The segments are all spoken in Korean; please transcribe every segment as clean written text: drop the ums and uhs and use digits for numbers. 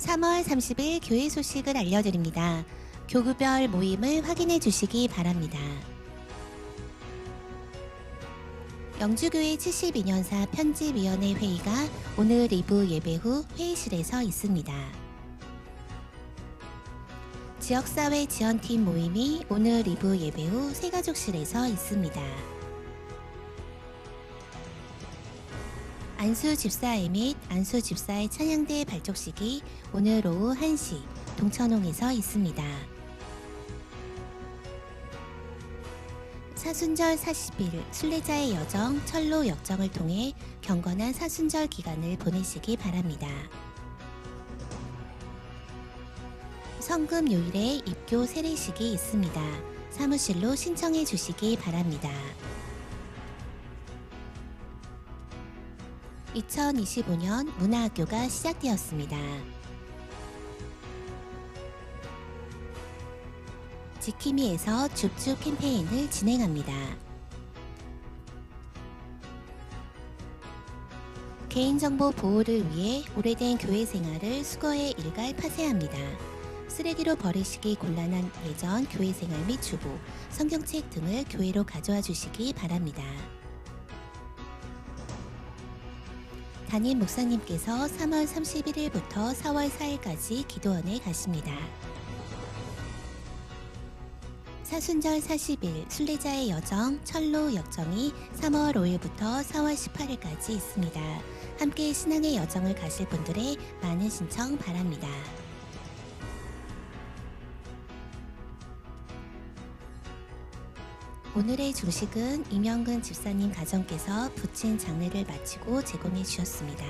3월 30일 교회 소식을 알려드립니다. 교구별 모임을 확인해 주시기 바랍니다. 영주교회 72년사 편집위원회 회의가 오늘 리브 예배 후 회의실에서 있습니다. 지역사회 지원팀 모임이 오늘 리브 예배 후 새가족실에서 있습니다. 안수 집사회 및 안수 집사의 찬양대 발족식이 오늘 오후 1시 동천홍에서 있습니다. 사순절 40일 순례자의 여정 철로 역정을 통해 경건한 사순절 기간을 보내시기 바랍니다. 성금 요일에 입교 세례식이 있습니다. 사무실로 신청해 주시기 바랍니다. 2025년 문화학교가 시작되었습니다. 지킴이에서 줍줍 캠페인을 진행합니다. 개인정보 보호를 위해 오래된 교회 생활을 수거해 일갈 파쇄합니다. 쓰레기로 버리시기 곤란한 예전 교회 생활 및 주보, 성경책 등을 교회로 가져와 주시기 바랍니다. 담임 목사님께서 3월 31일부터 4월 4일까지 기도원에 가십니다. 사순절 40일 순례자의 여정 철로 역정이 3월 5일부터 4월 18일까지 있습니다. 함께 신앙의 여정을 가실 분들의 많은 신청 바랍니다. 오늘의 주식은 이명근 집사님 가정께서 부친 장례를 마치고 제공해 주셨습니다.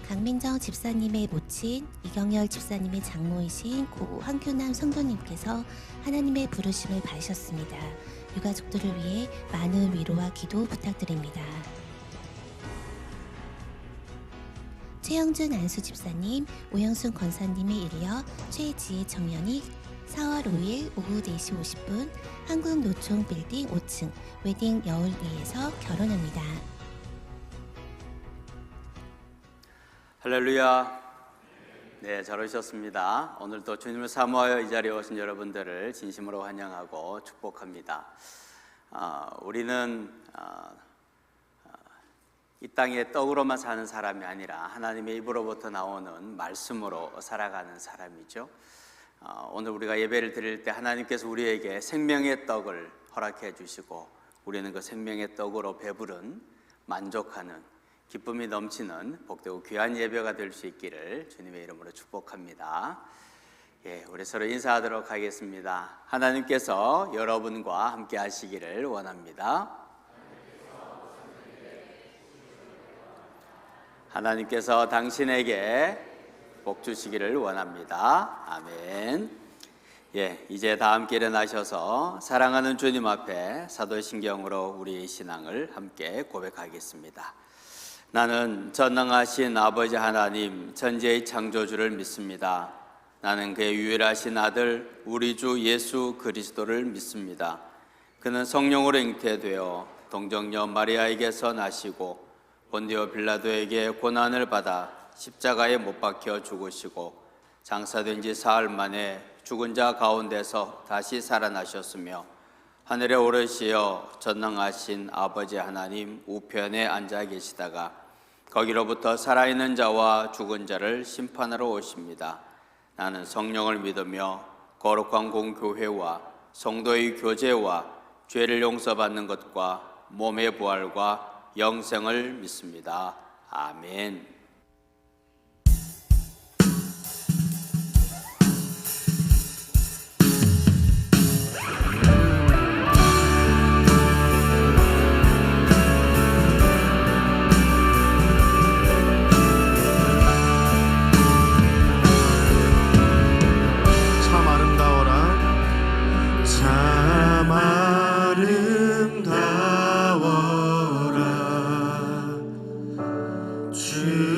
강민정 집사님의 모친, 이경열 집사님의 장모이신 고 황규남 성도님께서 하나님의 부르심을 받으셨습니다. 유가족들을 위해 많은 위로와 기도 부탁드립니다. 최영준 안수 집사님, 오영순 권사님에 이르어 최지혜 청년이 4월 5일 오후 4시 50분 한국노총 빌딩 5층 웨딩 여울리에서 결혼합니다. 할렐루야. 네, 잘 오셨습니다. 오늘도 주님을 사모하여 이 자리에 오신 여러분들을 진심으로 환영하고 축복합니다. 우리는 이 땅에 떡으로만 사는 사람이 아니라 하나님의 입으로부터 나오는 말씀으로 살아가는 사람이죠. 오늘 우리가 예배를 드릴 때 하나님께서 우리에게 생명의 떡을 허락해 주시고 우리는 그 생명의 떡으로 배부른 만족하는 기쁨이 넘치는 복되고 귀한 예배가 될 수 있기를 주님의 이름으로 축복합니다. 우리 서로 인사하도록 하겠습니다. 하나님께서 여러분과 함께 하시기를 원합니다. 하나님께서 당신에게 복 주시기를 원합니다. 아멘. 이제 다 함께 일어나셔서 사랑하는 주님 앞에 사도신경으로 우리의 신앙을 함께 고백하겠습니다. 나는 전능하신 아버지 하나님 천지의 창조주를 믿습니다. 나는 그의 유일하신 아들 우리 주 예수 그리스도를 믿습니다. 그는 성령으로 잉태되어 동정녀 마리아에게서 나시고 본디오 빌라도에게 고난을 받아 십자가에 못 박혀 죽으시고 장사된 지 사흘 만에 죽은 자 가운데서 다시 살아나셨으며 하늘에 오르시어 전능하신 아버지 하나님 우편에 앉아 계시다가 거기로부터 살아있는 자와 죽은 자를 심판하러 오십니다. 나는 성령을 믿으며 거룩한 공교회와 성도의 교제와 죄를 용서받는 것과 몸의 부활과 영생을 믿습니다. 아멘. 주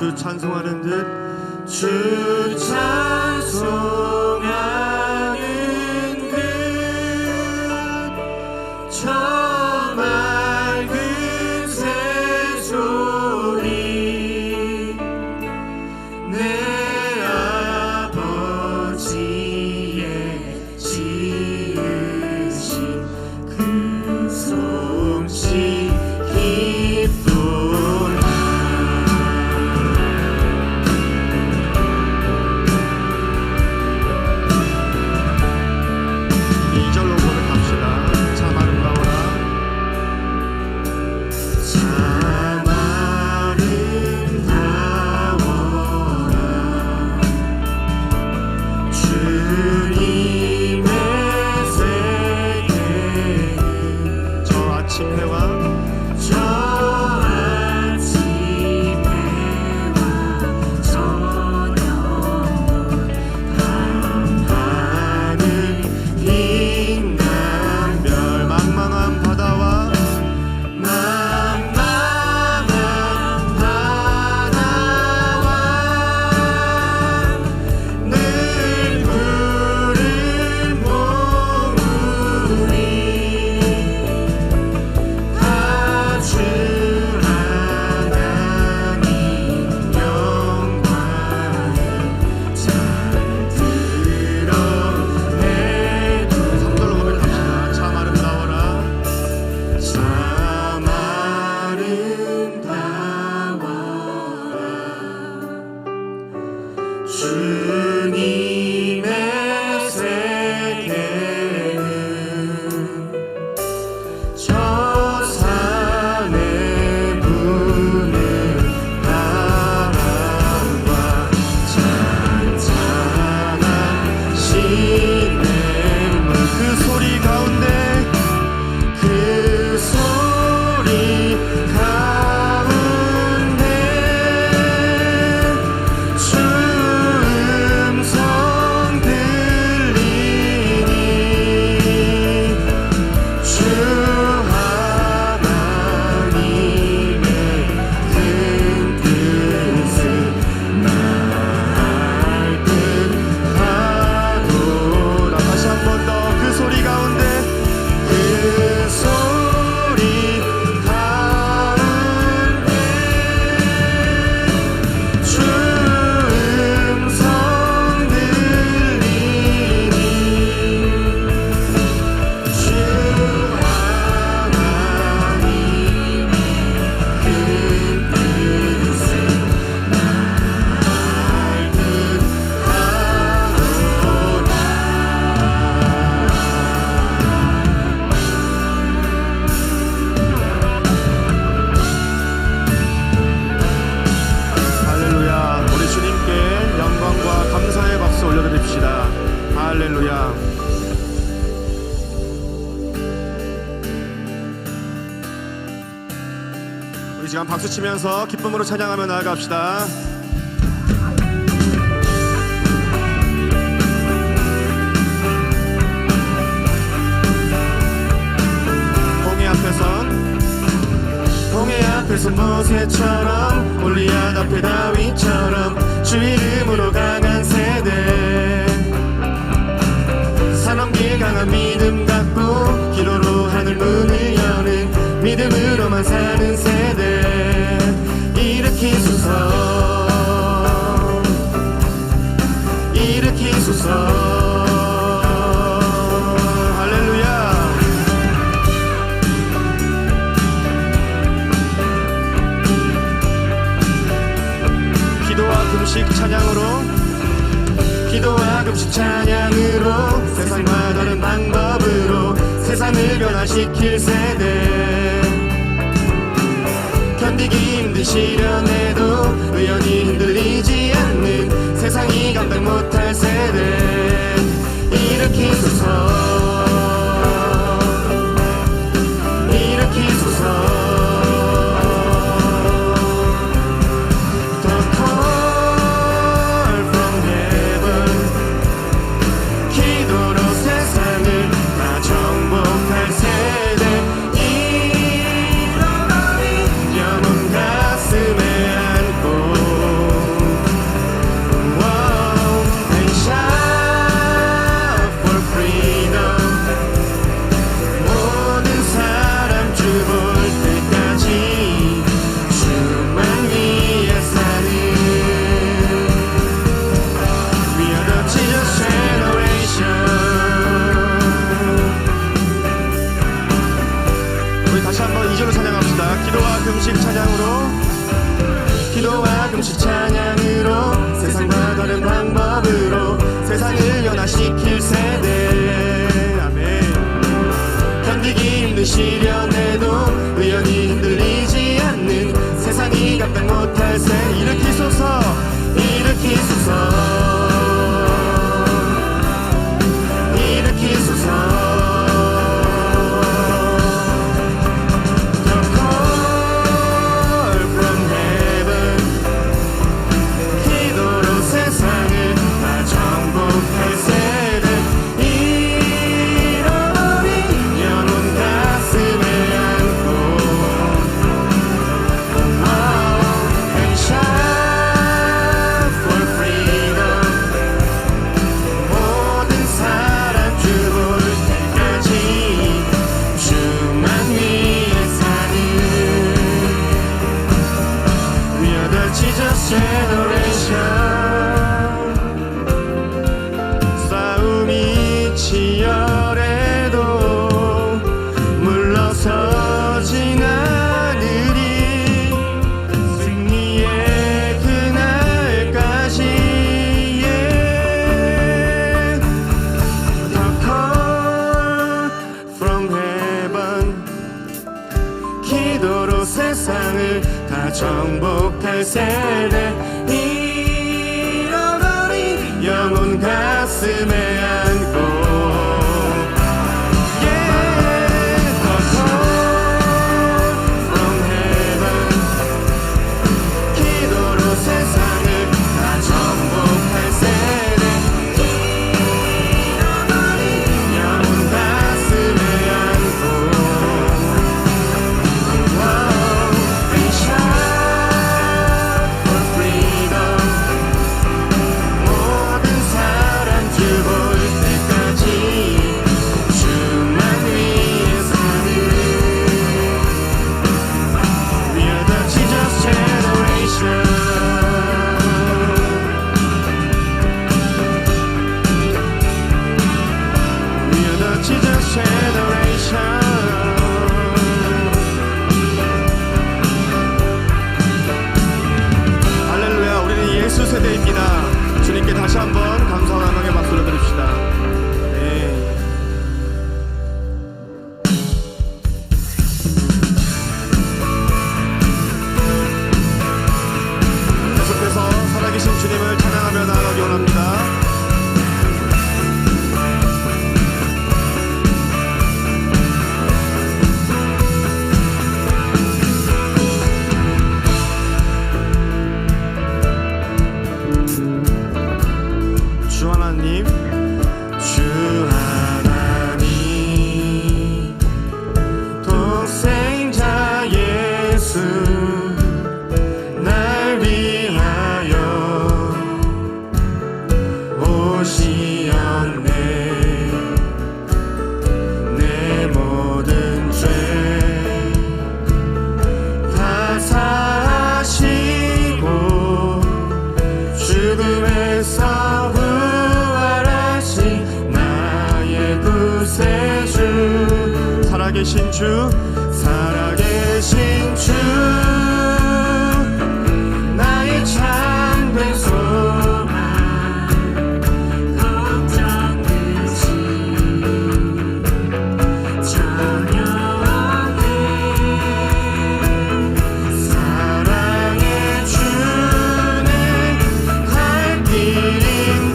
주 찬송하는 듯 주 찬송하는 듯 저 맑은 새소리 내 아버지의 지으신 그 솜씨 기쁘나. 2절로 고백합시다. 참 아름다워라. 참 아름다워라. 주님의 세계는 저 아침 해와 저 아침 해와 저녁 밤하늘 빛난 별 망망한 바다와 망망한 바다와 늘 푸른 봉우리 다 주 하나님 영광을 잘 드러내도. 3절로 고백합시다. 참 아름다워라. 참 아름다워라. 주님의 세계는 저 산에 부는 바람과 잔잔한 시냇물 그 소리 가운데 그 소리 가운데 주 음성 들리니 주 하나님의 큰 뜻을 날 뜻하도다. 다시 한 번 더 그 소리 가운데 그 소리 가운데 주 음성 들리니 주 하나님의 큰 뜻을 날 뜻하도다. 할렐루야. 우리 주님께 영광과 감사의 박수 올려드립시다. 할렐루야. 우리 시간 박수 치면서 기쁨으로 찬양하며 나아갑시다. 홍해 앞에서 모세처럼 골리앗 앞에 다윗처럼 주 이름으로 강한 세대 산 넘길 강한 믿음 갖고 기도로 하늘 문을 여는 믿음으로만 사는 세대 일으키소서 할렐루야. 기도와 금식 찬양으로 세상과 다른 방법으로 세상을 변화시킬 세대 견디기 힘든 시련에도 의연히 흔들리지 않는 세상이 감당 못할 세대 일으키소서 가슴에 안고 기도와 금식 찬양으로 세상과 다른 방법으로 세상을 변화시킬 세대. 아멘. 견디기 힘든 시련에도 의연히 흔들리지 않는 세상이 감당 못할 새 일으키소서 일으키소서 일으키소서. 싸움이 치열해도 물러서진 않으리. 승리의 그날까지. The call from heaven. 기도로 세상을 다 정복할 세대. 잃어버린 영혼 가슴에 안고. 할렐루야, 우리는 예수 세대입니다. 주님께 다시 한번 감사와 영광의 박수를 드립시다. 네. 계속해서 살아계신 주님을 찬양하며 나아가기 원합니다. 주 하나님, 주 하나님, 독생자 예수 날 위하여 오시었네. 내 모든 죄 다 사하시고 죽음에서 구세주. 살아계신 주, 살아계신 주, 나의 참된 소망, 걱정 끝이 저녁에 사랑의 주는 갈 길인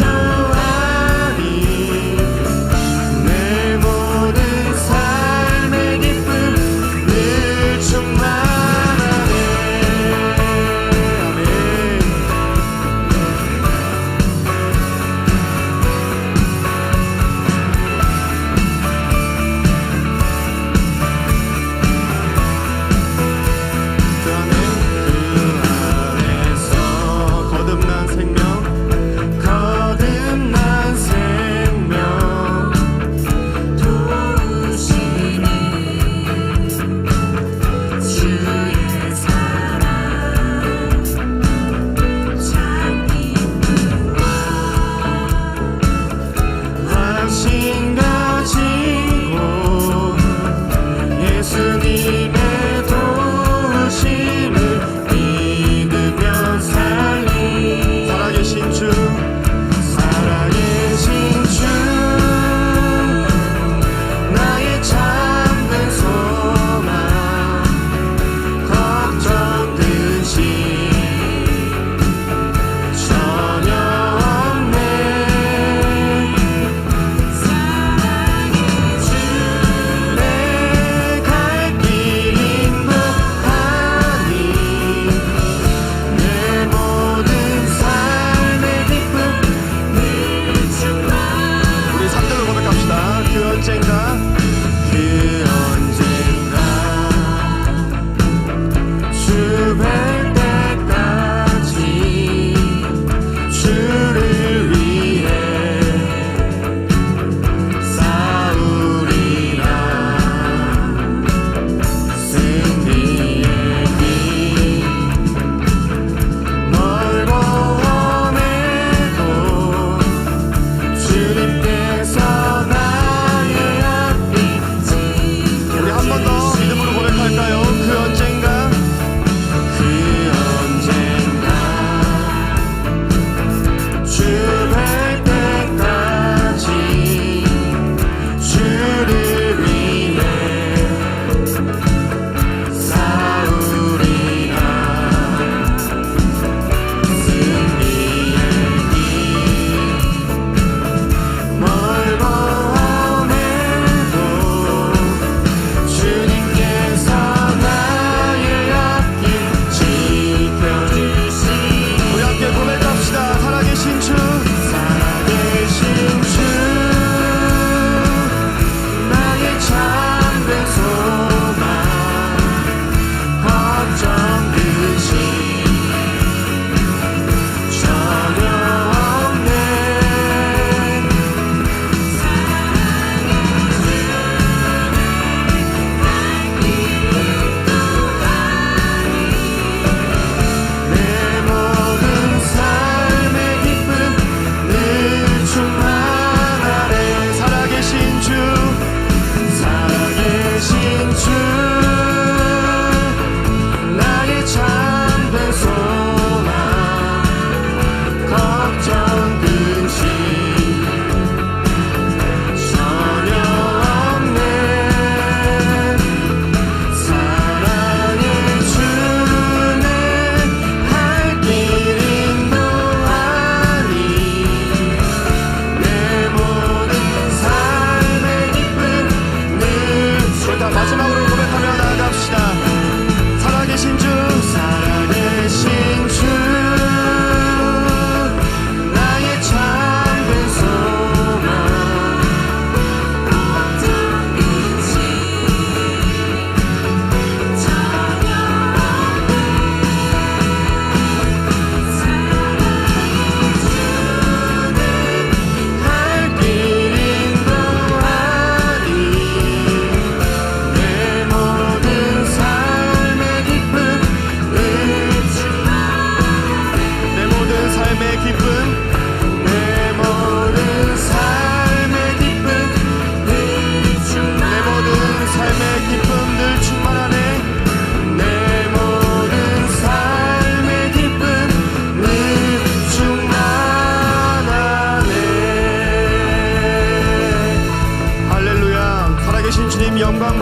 모든 삶의 기쁨 늘 충만하네.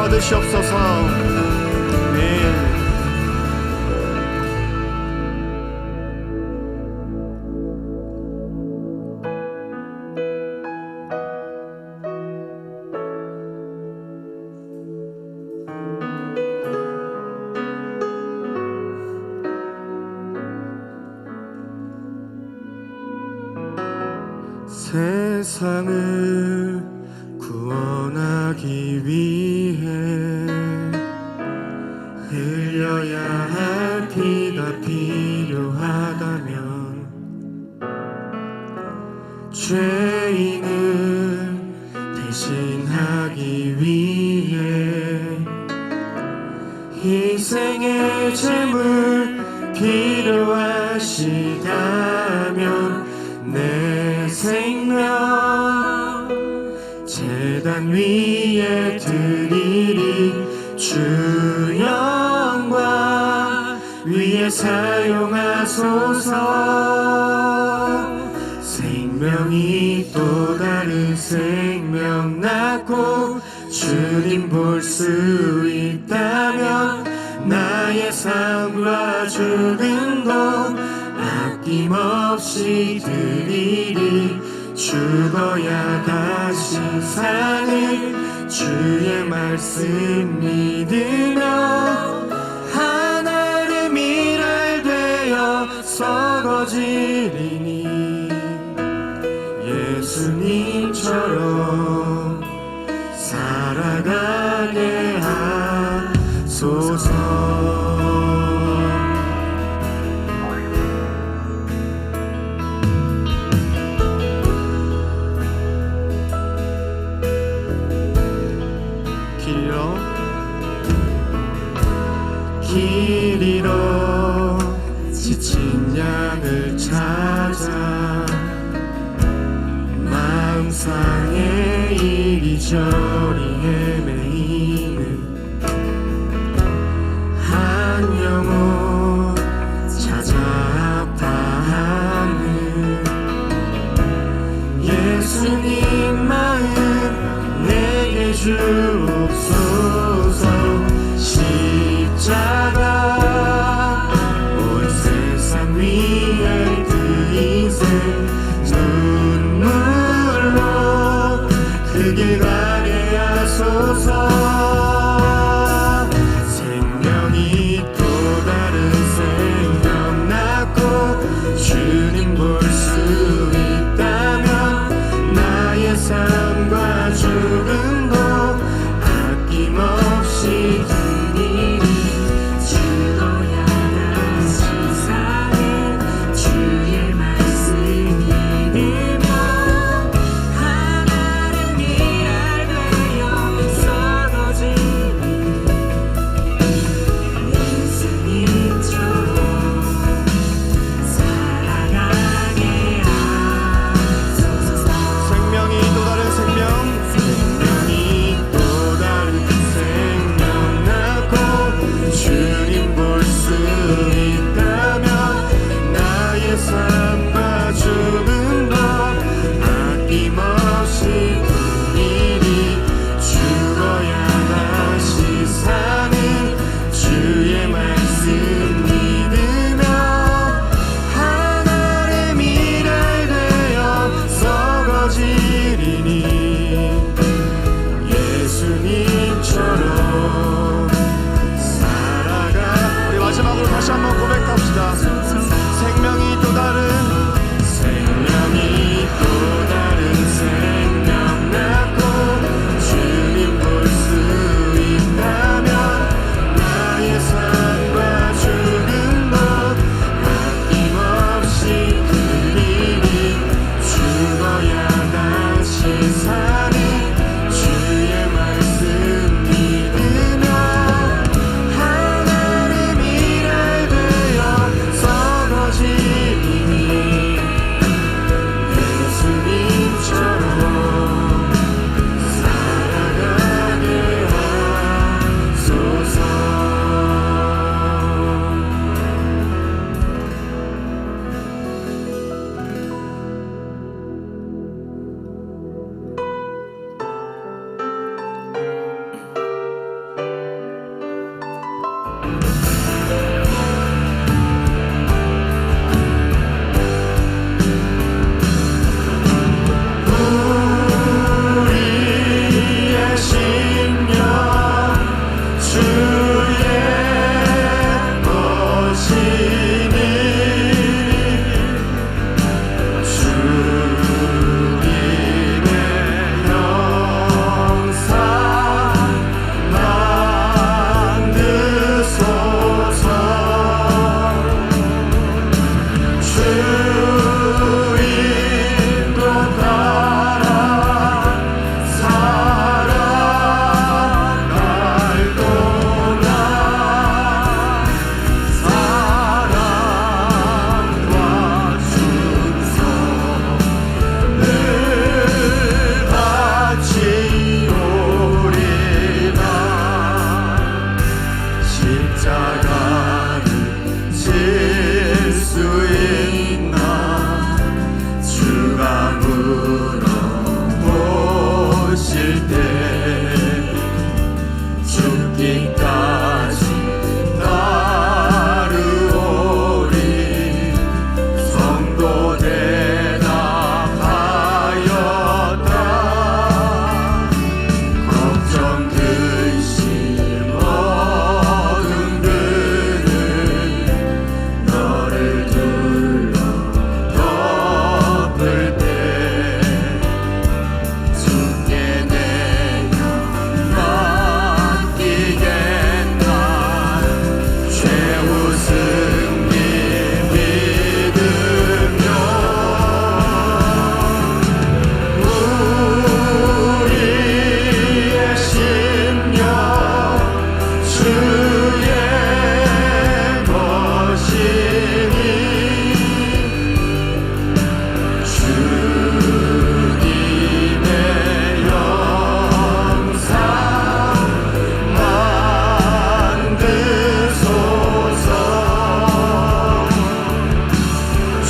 받으시옵소서. 아멘. 세상을 구원하기 위해 흘려야 할 피가 필요하다면 죄인을 대신하기 위해 희생의 제물 필요하시다면 내 생명 제단 위에 드리리. 주 영광 위에 사용하소서. 생명이 또 다른 생명 낳고 주님 볼 수 있다면 나의 삶과 죽음도 아낌없이 드리리. 죽어야 다시 사는 주의 말씀 믿으며 하나님 일할 되어 썩어지리니 예수님처럼 살아가게 하소서. 길 잃어 지친 양을 찾아 마음 상해 이리저리 헤매이는 한 영혼 찾아 아파하는 예수님 마음 내게 주옵소서. 십자가 온 세상 위에 그 인생 눈물로 그 길 가게 하소서. 생명이 또 다른 생명 낳고 주님 볼 수 있다면 나의 삶과 죽음도 아낌없이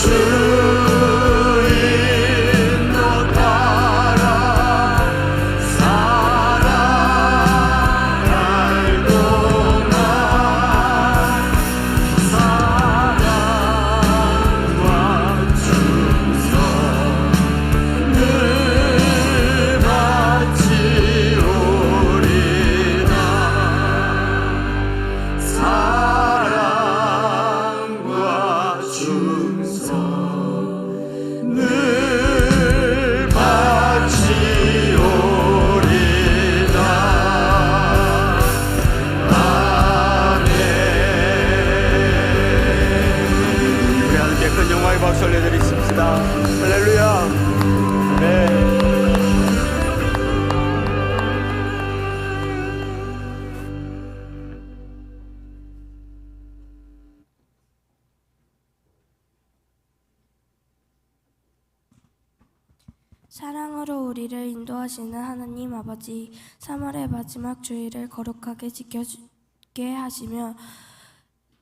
주인도 따라 살아갈 동안 사랑과 충성 늘 바치오리다. 사랑과 충성 늘 바치오리다. 아멘. 우리 함께 큰 영광의 박수 올려드리십시다. 할렐루야. 네. 사랑으로 우리를 인도하시는 하나님 아버지, 3월의 마지막 주일을 거룩하게 지켜주게 하시며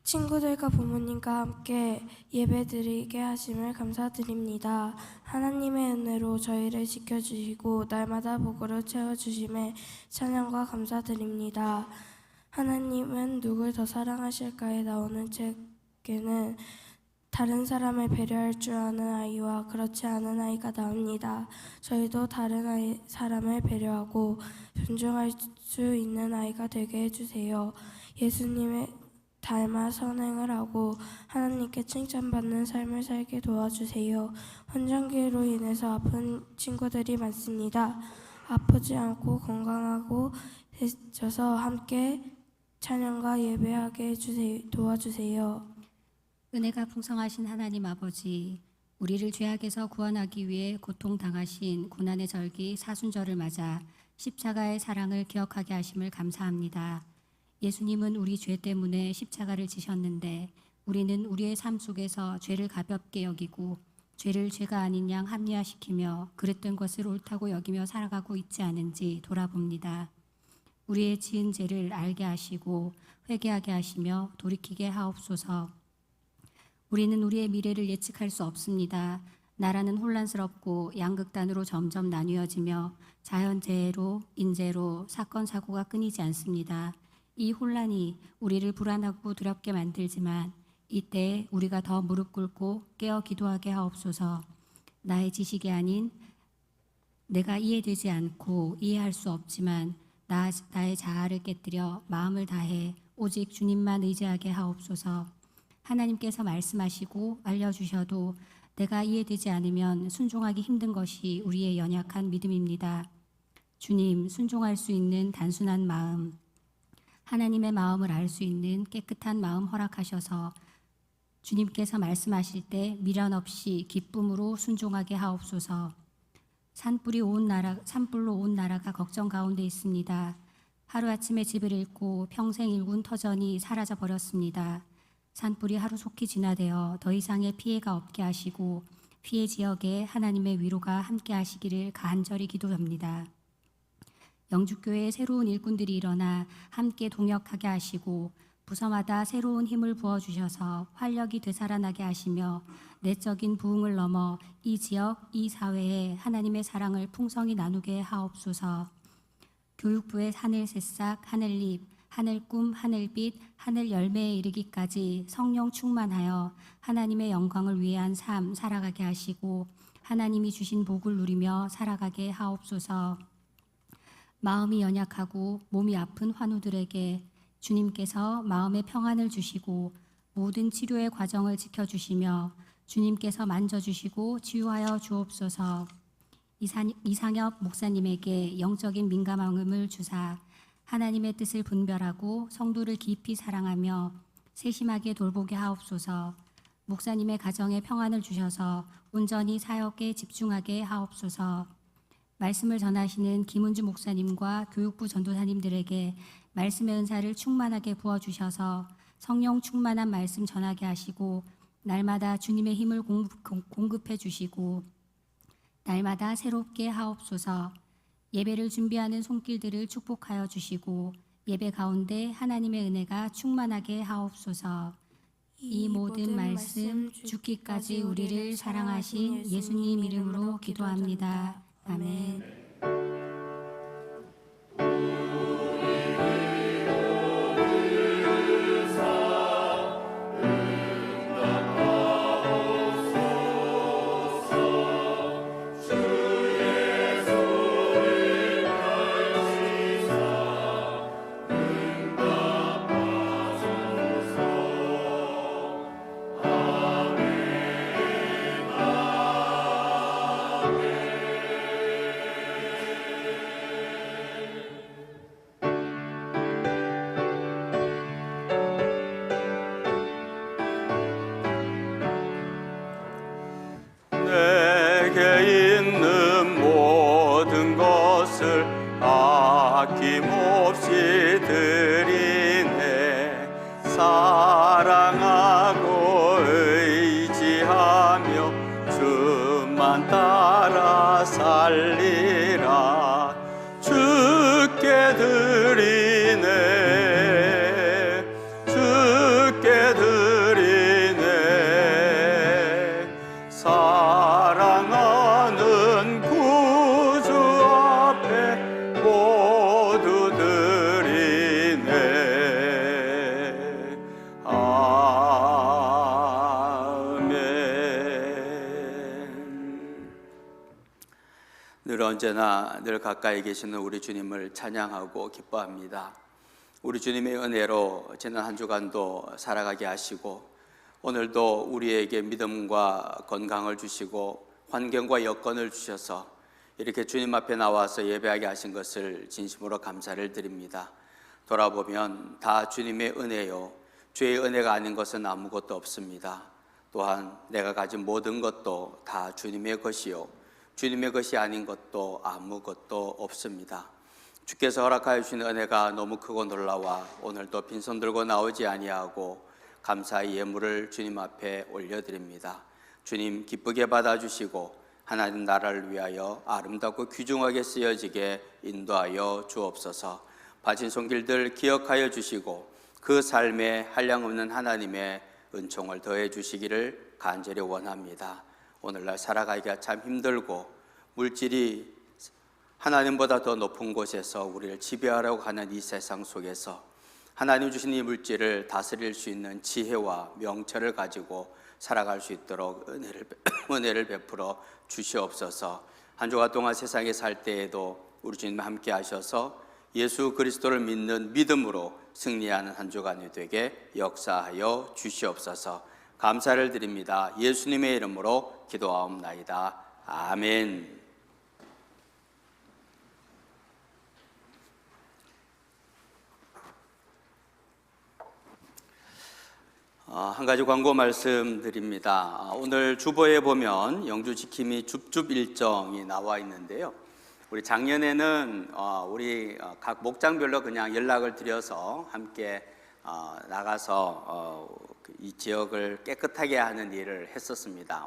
친구들과 부모님과 함께 예배드리게 하심을 감사드립니다. 하나님의 은혜로 저희를 지켜주시고 날마다 복으로 채워주심에 찬양과 감사드립니다. 하나님은 누굴 더 사랑하실까에 나오는 책에는 다른 사람을 배려할 줄 아는 아이와 그렇지 않은 아이가 나옵니다. 저희도 다른 사람을 배려하고 존중할 수 있는 아이가 되게 해주세요. 예수님의 닮아 선행을 하고 하나님께 칭찬받는 삶을 살게 도와주세요. 환절기로 인해서 아픈 친구들이 많습니다. 아프지 않고 건강하고 해져서 함께 찬양과 예배하게 도와주세요. 은혜가 풍성하신 하나님 아버지, 우리를 죄악에서 구원하기 위해 고통당하신 고난의 절기 사순절을 맞아 십자가의 사랑을 기억하게 하심을 감사합니다. 예수님은 우리 죄 때문에 십자가를 지셨는데 우리는 우리의 삶 속에서 죄를 가볍게 여기고 죄를 죄가 아닌 양 합리화시키며 그릇된 것을 옳다고 여기며 살아가고 있지 않은지 돌아봅니다. 우리의 지은 죄를 알게 하시고 회개하게 하시며 돌이키게 하옵소서. 우리는 우리의 미래를 예측할 수 없습니다. 나라는 혼란스럽고 양극단으로 점점 나뉘어지며 자연재해로 인재로 사건 사고가 끊이지 않습니다. 이 혼란이 우리를 불안하고 두렵게 만들지만 이때 우리가 더 무릎 꿇고 깨어 기도하게 하옵소서. 나의 지식이 아닌 내가 이해되지 않고 이해할 수 없지만 나의 자아를 깨뜨려 마음을 다해 오직 주님만 의지하게 하옵소서. 하나님께서 말씀하시고 알려주셔도 내가 이해되지 않으면 순종하기 힘든 것이 우리의 연약한 믿음입니다. 주님, 순종할 수 있는 단순한 마음, 하나님의 마음을 알 수 있는 깨끗한 마음 허락하셔서 주님께서 말씀하실 때 미련 없이 기쁨으로 순종하게 하옵소서. 산불로 온 나라가 걱정 가운데 있습니다. 하루아침에 집을 잃고 평생 일군 터전이 사라져 버렸습니다. 산불이 하루속히 진화되어 더 이상의 피해가 없게 하시고 피해 지역에 하나님의 위로가 함께 하시기를 간절히 기도합니다. 영주교회에 새로운 일꾼들이 일어나 함께 동역하게 하시고 부서마다 새로운 힘을 부어주셔서 활력이 되살아나게 하시며 내적인 부흥을 넘어 이 지역, 이 사회에 하나님의 사랑을 풍성히 나누게 하옵소서. 교육부의 하늘 새싹, 하늘잎, 하늘꿈, 하늘빛, 하늘 열매에 이르기까지 성령 충만하여 하나님의 영광을 위한 삶 살아가게 하시고 하나님이 주신 복을 누리며 살아가게 하옵소서. 마음이 연약하고 몸이 아픈 환우들에게 주님께서 마음의 평안을 주시고 모든 치료의 과정을 지켜주시며 주님께서 만져주시고 치유하여 주옵소서. 이상엽 목사님에게 영적인 민감함을 주사 하나님의 뜻을 분별하고 성도를 깊이 사랑하며 세심하게 돌보게 하옵소서. 목사님의 가정에 평안을 주셔서 온전히 사역에 집중하게 하옵소서. 말씀을 전하시는 김은주 목사님과 교육부 전도사님들에게 말씀의 은사를 충만하게 부어주셔서 성령 충만한 말씀 전하게 하시고 날마다 주님의 힘을 공급해 주시고 날마다 새롭게 하옵소서. 예배를 준비하는 손길들을 축복하여 주시고 예배 가운데 하나님의 은혜가 충만하게 하옵소서. 이 모든 말씀 죽기까지 우리를 사랑하신 예수님 이름으로 기도합니다. 아멘. 내게 있는 모든 것을 아낌없이 드리네. 사랑하고 의지하며 주만 따라 살리라. 주께 드리네. 주께 드리네. 사랑하는 구주 앞에 모두 드리네. 아멘. 늘 언제나 늘 가까이 계시는 우리 주님을 찬양하고 기뻐합니다. 우리 주님의 은혜로 지난 한 주간도 살아가게 하시고 오늘도 우리에게 믿음과 건강을 주시고 환경과 여건을 주셔서 이렇게 주님 앞에 나와서 예배하게 하신 것을 진심으로 감사를 드립니다. 돌아보면 다 주님의 은혜요, 주의 은혜가 아닌 것은 아무것도 없습니다. 또한 내가 가진 모든 것도 다 주님의 것이요, 주님의 것이 아닌 것도 아무것도 없습니다. 주께서 허락하여 주신 은혜가 너무 크고 놀라와 오늘도 빈손 들고 나오지 아니하고 감사의 예물을 주님 앞에 올려드립니다. 주님 기쁘게 받아주시고 하나님 나라를 위하여 아름답고 귀중하게 쓰여지게 인도하여 주옵소서. 바친 손길들 기억하여 주시고 그 삶에 한량없는 하나님의 은총을 더해 주시기를 간절히 원합니다. 오늘날 살아가기가 참 힘들고 물질이 하나님보다 더 높은 곳에서 우리를 지배하려고 하는 이 세상 속에서 하나님 주신 이 물질을 다스릴 수 있는 지혜와 명철을 가지고 살아갈 수 있도록 은혜를 베풀어 주시옵소서. 한 주간 동안 세상에 살 때에도 우리 주님 함께 하셔서 예수 그리스도를 믿는 믿음으로 승리하는 한 주간이 되게 역사하여 주시옵소서. 감사를 드립니다. 예수님의 이름으로 기도하옵나이다. 아멘. 한 가지 광고 말씀드립니다. 오늘 주보에 보면 영주 지킴이 줍줍 일정이 나와 있는데요. 우리 작년에는 우리 각 목장별로 그냥 연락을 드려서 함께 나가서 이 지역을 깨끗하게 하는 일을 했었습니다.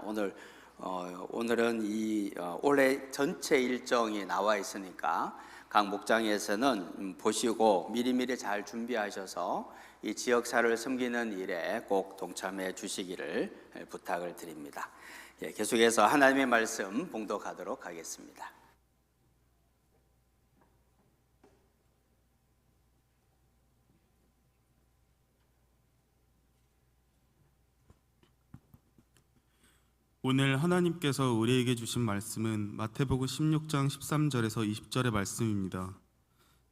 오늘은 이 올해 전체 일정이 나와 있으니까 각 목장에서는 보시고 미리미리 잘 준비하셔서 이 지역사를 섬기는 일에 꼭 동참해 주시기를 부탁을 드립니다. 계속해서 하나님의 말씀 봉독하도록 하겠습니다. 오늘 하나님께서 우리에게 주신 말씀은 마태복음 16장 13절에서 20절의 말씀입니다.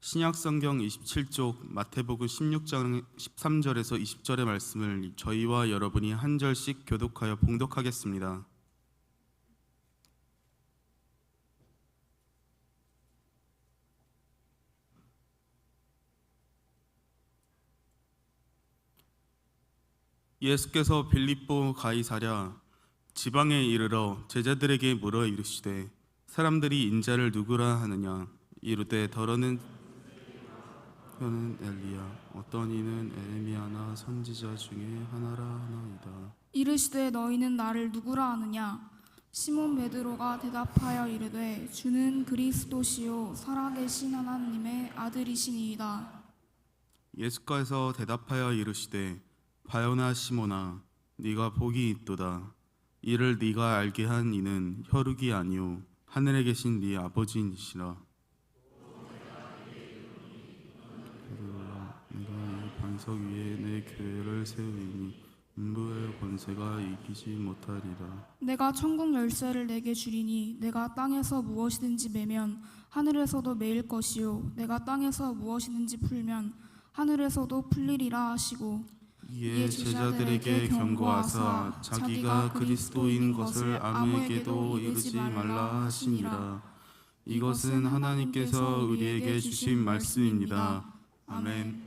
신약성경 27쪽 마태복음 16장 13절에서 20절의 말씀을 저희와 여러분이 한 절씩 교독하여 봉독하겠습니다. 예수께서 빌립보 가이사랴 지방에 이르러 제자들에게 물어 이르시되 사람들이 인자를 누구라 하느냐 이르되 더러는 엘리야 어떤 이는 에레미야나 선지자 중에 하나라 하나이다. 이르시되 너희는 나를 누구라 하느냐 시몬 베드로가 대답하여 이르되 주는 그리스도시요 살아계신 하나님의 아들이시니이다. 예수께서 대답하여 이르시되 바요나 시몬아, 네가 복이 있도다. 이를 네가 알게 한 이는 혈육이 아니요 하늘에 계신 네 아버지이시라. 내가 이 반석 위에 내 교회를 세우리니 음부의 권세가 이기지 못하리라. 내가 천국 열쇠를 내게 주리니 내가 땅에서 무엇이든지 매면 하늘에서도 매일 것이요 내가 땅에서 무엇이든지 풀면 하늘에서도 풀리리라 하시고 이에 제자들에게 경고하사 자기가 그리스도인 것을 아무에게도 이르지 말라 하시니라. 이것은 하나님께서 우리에게 주신 말씀입니다. 아멘.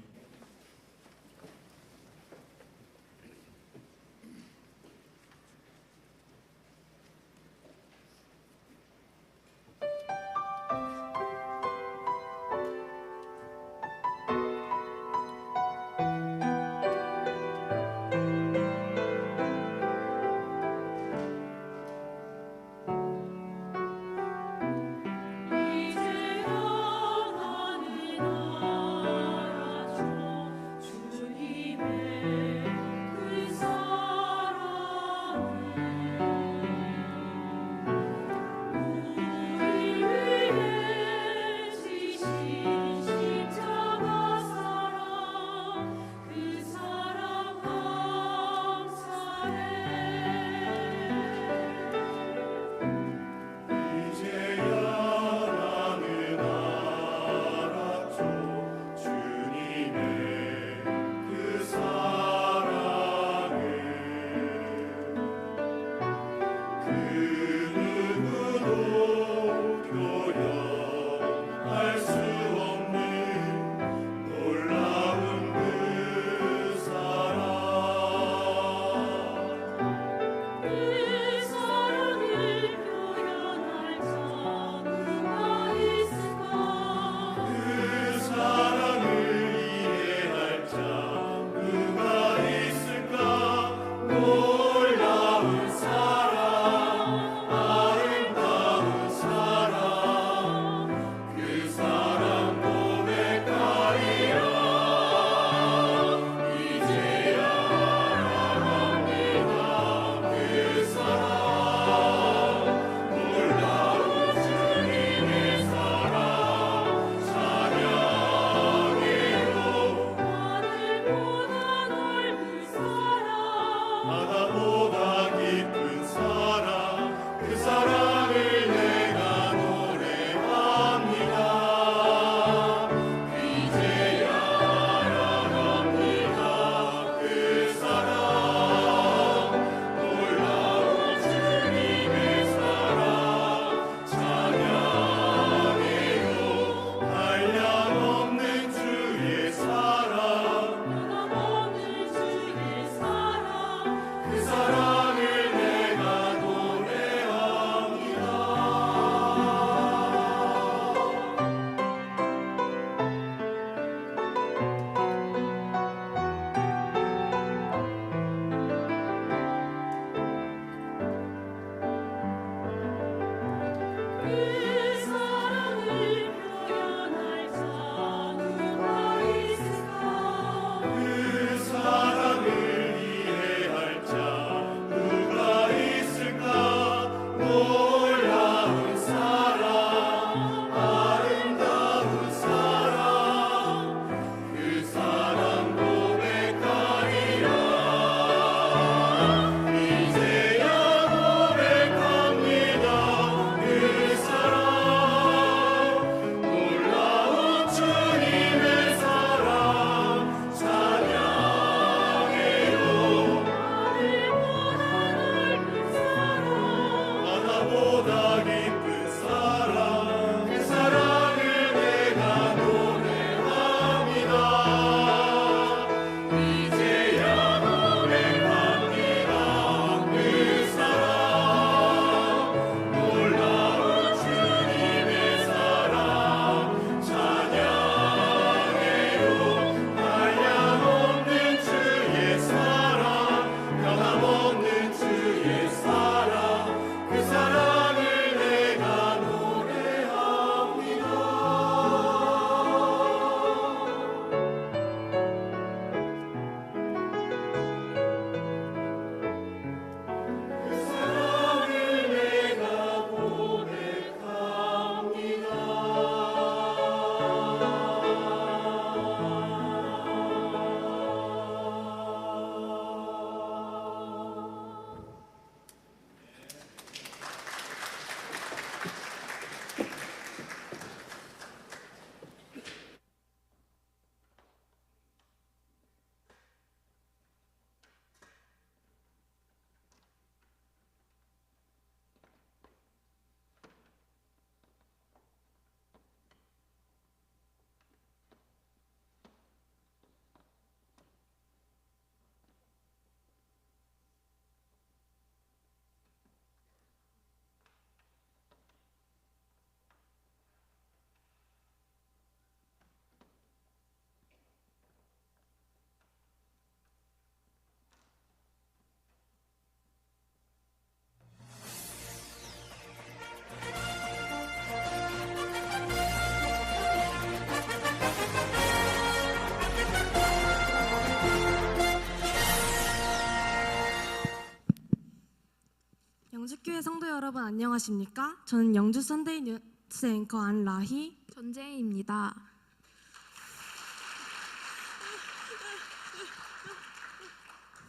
영주교회 성도 여러분 안녕하십니까? 저는 영주 선데이 뉴스 앵커 안라희 전재희입니다.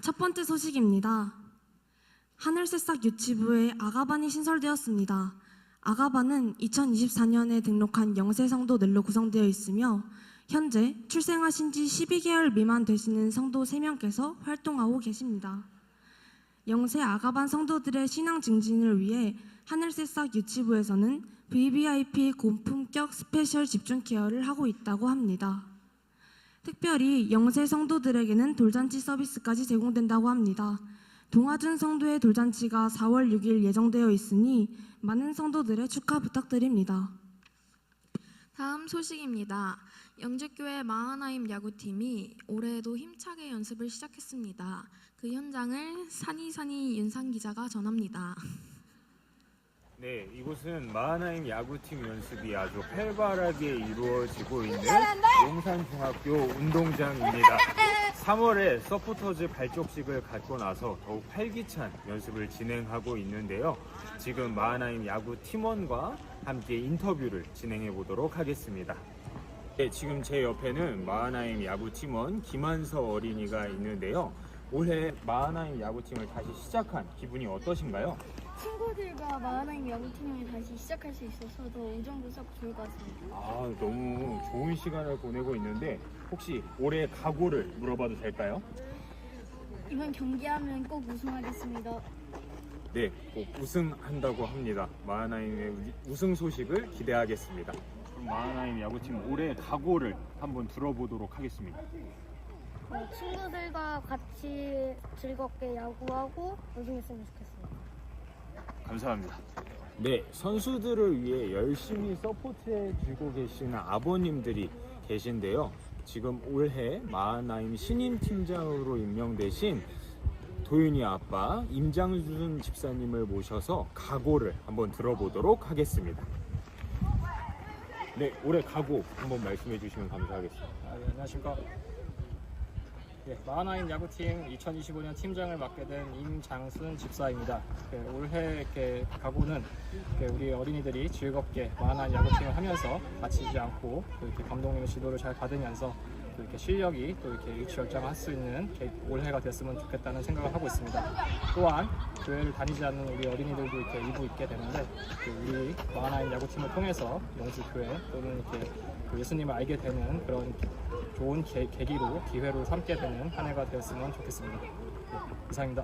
첫 번째 소식입니다. 하늘새싹 유치부에 아가반이 신설되었습니다. 아가반은 2024년에 등록한 영세 성도들로 구성되어 있으며 현재 출생하신 지 12개월 미만 되시는 성도 3명께서 활동하고 계십니다. 영세 아가반 성도들의 신앙 증진을 위해 하늘새싹 유치부에서는 VVIP 고품격 스페셜 집중 케어를 하고 있다고 합니다. 특별히 영세 성도들에게는 돌잔치 서비스까지 제공된다고 합니다. 동아준 성도의 돌잔치가 4월 6일 예정되어 있으니 많은 성도들의 축하 부탁드립니다. 다음 소식입니다. 영주교회 마하나임 야구팀이 올해에도 힘차게 연습을 시작했습니다. 그 현장을 산이산이 윤상 기자가 전합니다. 네, 이곳은 마하나임 야구팀 연습이 아주 활발하게 이루어지고 있는 용산중학교 운동장입니다. 3월에 서포터즈 발족식을 갖고 나서 더욱 활기찬 연습을 진행하고 있는데요. 지금 마하나임 야구 팀원과 함께 인터뷰를 진행해 보도록 하겠습니다. 네, 지금 제 옆에는 마하나임 야구 팀원 김한서 어린이가 있는데요. 올해 마하나임 야구팀을 다시 시작한 기분이 어떠신가요? 친구들과 마하나임 야구팀을 다시 시작할 수 있어서 더 우정도 쌓고 좋을 것 같습니다. 너무 좋은 시간을 보내고 있는데 혹시 올해 각오를 물어봐도 될까요? 이번 경기하면 꼭 우승하겠습니다. 네, 꼭 우승한다고 합니다. 마하나임의 우승 소식을 기대하겠습니다. 그럼 마하나임 야구팀 올해 각오를 한번 들어보도록 하겠습니다. 친구들과 같이 즐겁게 야구하고 우승했으면 좋겠습니다. 감사합니다. 네, 선수들을 위해 열심히 서포트해주고 계시는 아버님들이 계신데요. 지금 올해 마하나임 신임 팀장으로 임명되신 도윤이 아빠 임장준 집사님을 모셔서 각오를 한번 들어보도록 하겠습니다. 네, 올해 각오 한번 말씀해 주시면 감사하겠습니다. 네, 안녕하십니까. 마하나임 야구팀 2025년 팀장을 맡게 된 임장순 집사입니다. 올해 각오는 우리 어린이들이 즐겁게 마하나임 야구팀을 하면서 다치지 않고 이렇게 감독님의 지도를 잘 받으면서 또 이렇게 실력이 또 이렇게 일취월장할 수 있는 올해가 됐으면 좋겠다는 생각을 하고 있습니다. 또한 교회를 다니지 않는 우리 어린이들도 이렇게 일부 있게 되는데 우리 마하나임 야구팀을 통해서 영주교회 또는 이렇게 예수님을 알게 되는 그런 좋은 계기로 기회로 삼게 되는 한 해가 되었으면 좋겠습니다. 네, 이상입니다.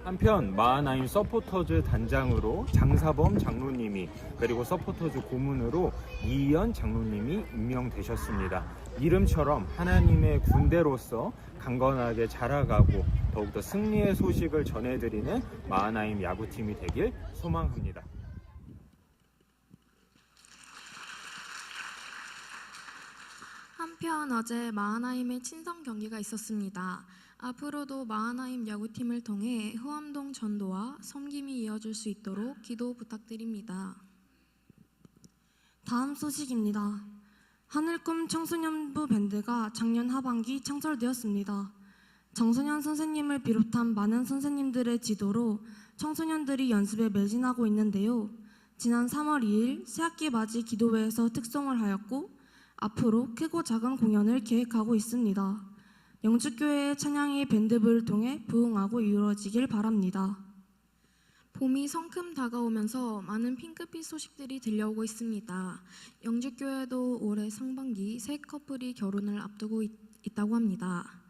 한편 마하나임 서포터즈 단장으로 장사범 장로님이 그리고 서포터즈 고문으로 이희연 장로님이 임명되셨습니다. 이름처럼 하나님의 군대로서 강건하게 자라가고 더욱더 승리의 소식을 전해드리는 마하나임 야구팀이 되길 소망합니다. 한편 어제 마하나임의 친선 경기가 있었습니다. 앞으로도 마하나임 야구팀을 통해 후암동 전도와 섬김이 이어질 수 있도록 기도 부탁드립니다. 다음 소식입니다. 하늘꿈 청소년부 밴드가 작년 하반기 창설되었습니다. 정선현 선생님을 비롯한 많은 선생님들의 지도로 청소년들이 연습에 매진하고 있는데요. 지난 3월 2일 새학기 맞이 기도회에서 특송을 하였고 앞으로 크고 작은 공연을 계획하고 있습니다. 영주교회의 찬양이 밴드부를 통해 부흥하고 이루어지길 바랍니다. 봄이 성큼 다가오면서 많은 핑크빛 소식들이 들려오고 있습니다. 영주교회도 올해 상반기 새 커플이 결혼을 앞두고 있다고 합니다.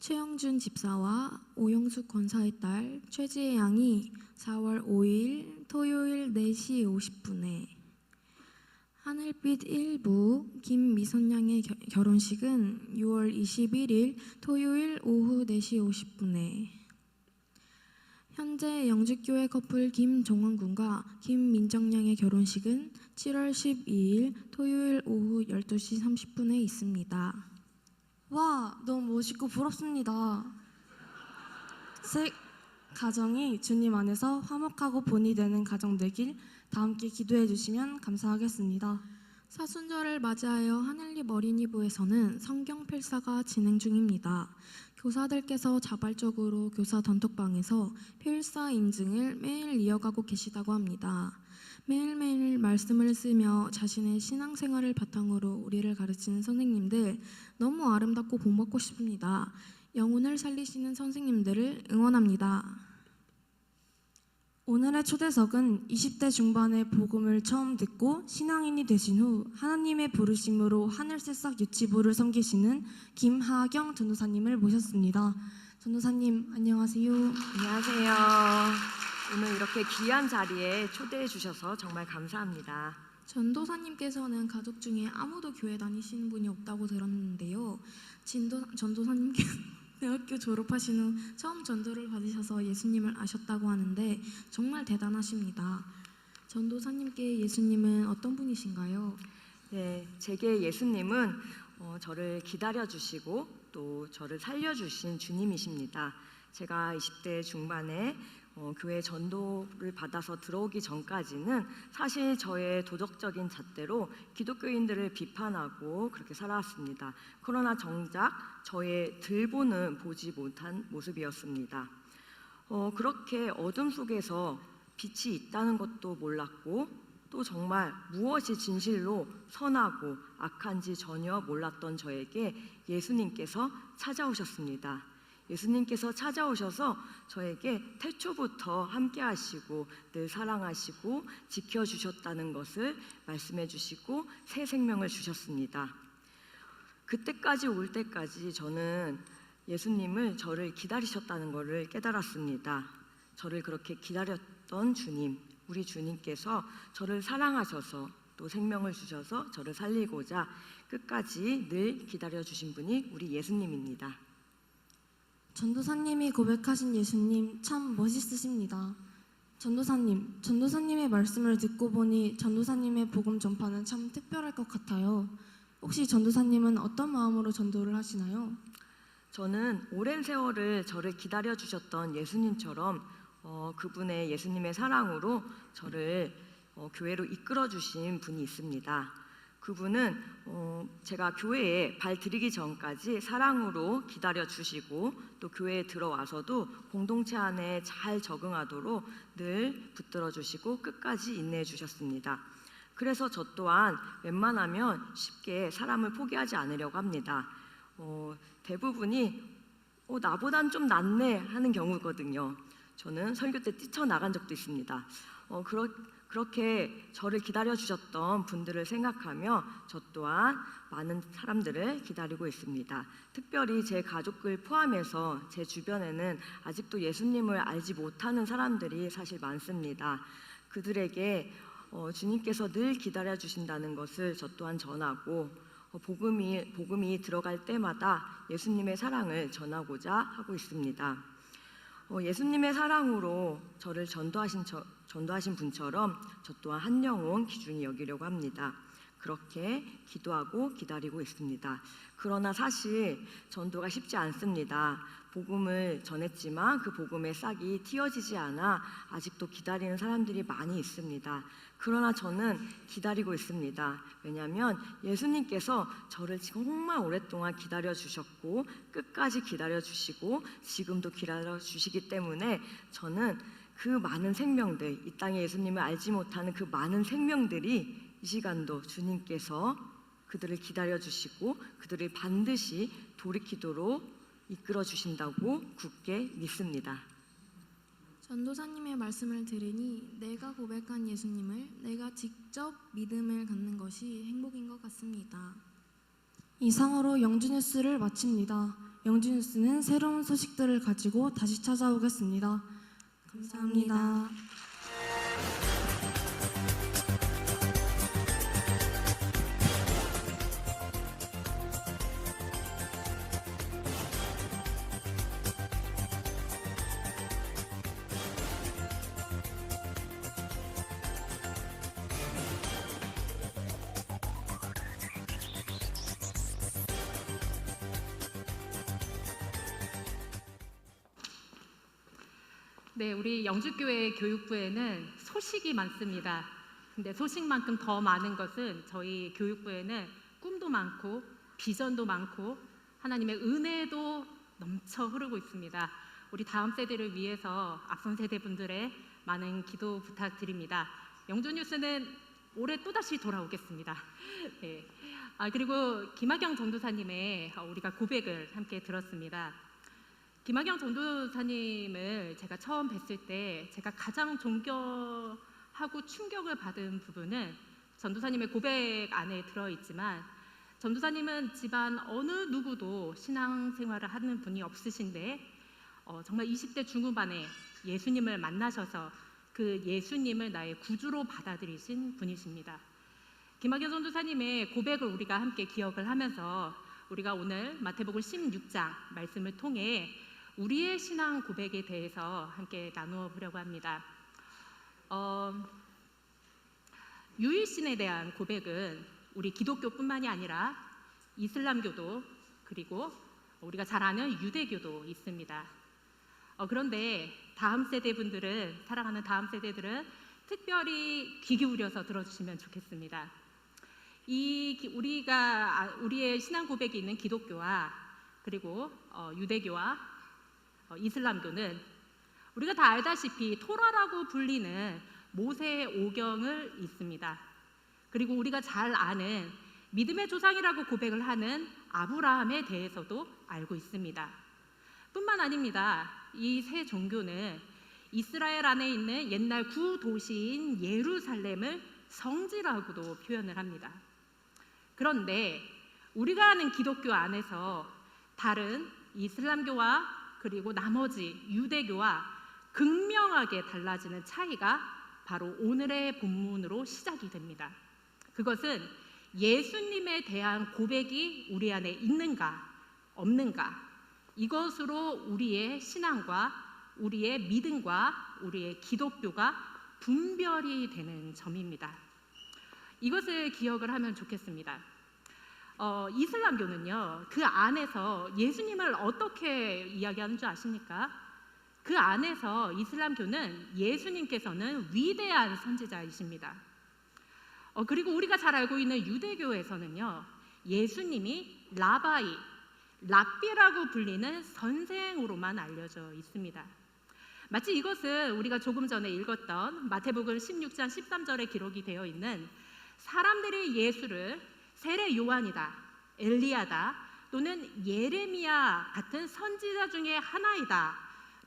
최영준 집사와 오영숙 권사의 딸 최지혜 양이 4월 5일 토요일 4시 50분에 하늘빛 1부 김미선 양의 결혼식은 6월 21일 토요일 오후 4시 50분에 현재 영주교회 커플 김종원 군과 김민정 양의 결혼식은 7월 12일 토요일 오후 12시 30분에 있습니다. 와, 너무 멋있고 부럽습니다. 새 가정이 주님 안에서 화목하고 본이 되는 가정 되길 다 함께 기도해 주시면 감사하겠습니다. 사순절을 맞이하여 하늘립 어린이부에서는 성경 필사가 진행 중입니다. 교사들께서 자발적으로 교사 단톡방에서 필사 인증을 매일 이어가고 계시다고 합니다. 매일매일 말씀을 쓰며 자신의 신앙생활을 바탕으로 우리를 가르치는 선생님들 너무 아름답고 본받고 싶습니다. 영혼을 살리시는 선생님들을 응원합니다. 오늘의 초대석은 20대 중반에 복음을 처음 듣고 신앙인이 되신 후 하나님의 부르심으로 하늘새싹 유치부를 섬기시는 김하경 전도사님을 모셨습니다. 전도사님 안녕하세요. 안녕하세요. 오늘 이렇게 귀한 자리에 초대해 주셔서 정말 감사합니다. 전도사님께서는 가족 중에 아무도 교회 다니시는 분이 없다고 들었는데요. 전도사님께 대학교 졸업하신 후 처음 전도를 받으셔서 예수님을 아셨다고 하는데 정말 대단하십니다. 전도사님께 예수님은 어떤 분이신가요? 네, 제게 예수님은 저를 기다려주시고 또 저를 살려주신 주님이십니다. 제가 20대 중반에 교회 전도를 받아서 들어오기 전까지는 사실 저의 도덕적인 잣대로 기독교인들을 비판하고 그렇게 살아왔습니다. 그러나 정작 저의 들보는 보지 못한 모습이었습니다. 그렇게 어둠 속에서 빛이 있다는 것도 몰랐고 또 정말 무엇이 진실로 선하고 악한지 전혀 몰랐던 저에게 예수님께서 찾아오셨습니다. 예수님께서 찾아오셔서 저에게 태초부터 함께 하시고 늘 사랑하시고 지켜주셨다는 것을 말씀해 주시고 새 생명을 주셨습니다. 그때까지 올 때까지 저는 예수님을 저를 기다리셨다는 것을 깨달았습니다. 저를 그렇게 기다렸던 주님, 우리 주님께서 저를 사랑하셔서 또 생명을 주셔서 저를 살리고자 끝까지 늘 기다려주신 분이 우리 예수님입니다. 전도사님이 고백하신 예수님 참 멋있으십니다. 전도사님의 말씀을 듣고 보니 전도사님의 복음 전파는 참 특별할 것 같아요. 혹시 전도사님은 어떤 마음으로 전도를 하시나요? 저는 오랜 세월을 저를 기다려주셨던 예수님처럼 그분의 예수님의 사랑으로 저를 교회로 이끌어주신 분이 있습니다. 그분은 제가 교회에 발 들이기 전까지 사랑으로 기다려주시고 또 교회에 들어와서도 공동체 안에 잘 적응하도록 늘 붙들어주시고 끝까지 인내해 주셨습니다. 그래서 저 또한 웬만하면 쉽게 사람을 포기하지 않으려고 합니다. 대부분이 나보단 좀 낫네 하는 경우거든요. 저는 설교 때 뛰쳐나간 적도 있습니다. 그렇게 저를 기다려주셨던 분들을 생각하며 저 또한 많은 사람들을 기다리고 있습니다. 특별히 제 가족을 포함해서 제 주변에는 아직도 예수님을 알지 못하는 사람들이 사실 많습니다. 그들에게 주님께서 늘 기다려주신다는 것을 저 또한 전하고 복음이 들어갈 때마다 예수님의 사랑을 전하고자 하고 있습니다. 예수님의 사랑으로 저를 전도하신 분처럼 저 또한 한 영혼 귀중히 여기려고 합니다. 그렇게 기도하고 기다리고 있습니다. 그러나 사실 전도가 쉽지 않습니다. 복음을 전했지만 그 복음의 싹이 틔어지지 않아 아직도 기다리는 사람들이 많이 있습니다. 그러나 저는 기다리고 있습니다. 왜냐하면 예수님께서 저를 정말 오랫동안 기다려주셨고 끝까지 기다려주시고 지금도 기다려주시기 때문에 저는 그 많은 생명들, 이 땅에 예수님을 알지 못하는 그 많은 생명들이 이 시간도 주님께서 그들을 기다려주시고 그들을 반드시 돌이키도록 이끌어주신다고 굳게 믿습니다. 전도사님의 말씀을 들으니 내가 고백한 예수님을 내가 직접 믿음을 갖는 것이 행복인 것 같습니다. 이상으로 영주뉴스를 마칩니다. 영주뉴스는 새로운 소식들을 가지고 다시 찾아오겠습니다. 감사합니다. 네, 우리 영주교회 교육부에는 소식이 많습니다. 근데 소식만큼 더 많은 것은 저희 교육부에는 꿈도 많고 비전도 많고 하나님의 은혜도 넘쳐 흐르고 있습니다. 우리 다음 세대를 위해서 앞선 세대분들의 많은 기도 부탁드립니다. 영주뉴스는 올해 또다시 돌아오겠습니다. 네. 그리고 김학영 전도사님의 우리가 고백을 함께 들었습니다. 김학영 전도사님을 제가 처음 뵀을 때 제가 가장 존경하고 충격을 받은 부분은 전도사님의 고백 안에 들어있지만, 전도사님은 집안 어느 누구도 신앙생활을 하는 분이 없으신데 정말 20대 중후반에 예수님을 만나셔서 그 예수님을 나의 구주로 받아들이신 분이십니다. 김학영 전도사님의 고백을 우리가 함께 기억을 하면서 우리가 오늘 마태복음 16장 말씀을 통해 우리의 신앙 고백에 대해서 함께 나누어 보려고 합니다. 유일신에 대한 고백은 우리 기독교뿐만이 아니라 이슬람교도, 그리고 우리가 잘 아는 유대교도 있습니다. 그런데 다음 세대분들은, 사랑하는 다음 세대들은 특별히 귀 기울여서 들어주시면 좋겠습니다. 우리의 신앙 고백이 있는 기독교와 그리고 유대교와 이슬람교는 우리가 다 알다시피 토라라고 불리는 모세의 오경을 있습니다. 그리고 우리가 잘 아는 믿음의 조상이라고 고백을 하는 아브라함에 대해서도 알고 있습니다. 뿐만 아닙니다. 이 세 종교는 이스라엘 안에 있는 옛날 구도시인 예루살렘을 성지라고도 표현을 합니다. 그런데 우리가 아는 기독교 안에서 다른 이슬람교와 그리고 나머지 유대교와 극명하게 달라지는 차이가 바로 오늘의 본문으로 시작이 됩니다. 그것은 예수님에 대한 고백이 우리 안에 있는가 없는가, 이것으로 우리의 신앙과 우리의 믿음과 우리의 기독교가 분별이 되는 점입니다. 이것을 기억을 하면 좋겠습니다. 이슬람교는요, 그 안에서 예수님을 어떻게 이야기하는 줄 아십니까? 그 안에서 이슬람교는 예수님께서는 위대한 선지자이십니다. 그리고 우리가 잘 알고 있는 유대교에서는요, 예수님이 랍비라고 불리는 선생으로만 알려져 있습니다. 마치 이것은 우리가 조금 전에 읽었던 마태복음 16장 13절에 기록이 되어 있는 사람들이 예수를 세례 요한이다, 엘리야다, 또는 예레미야 같은 선지자 중에 하나이다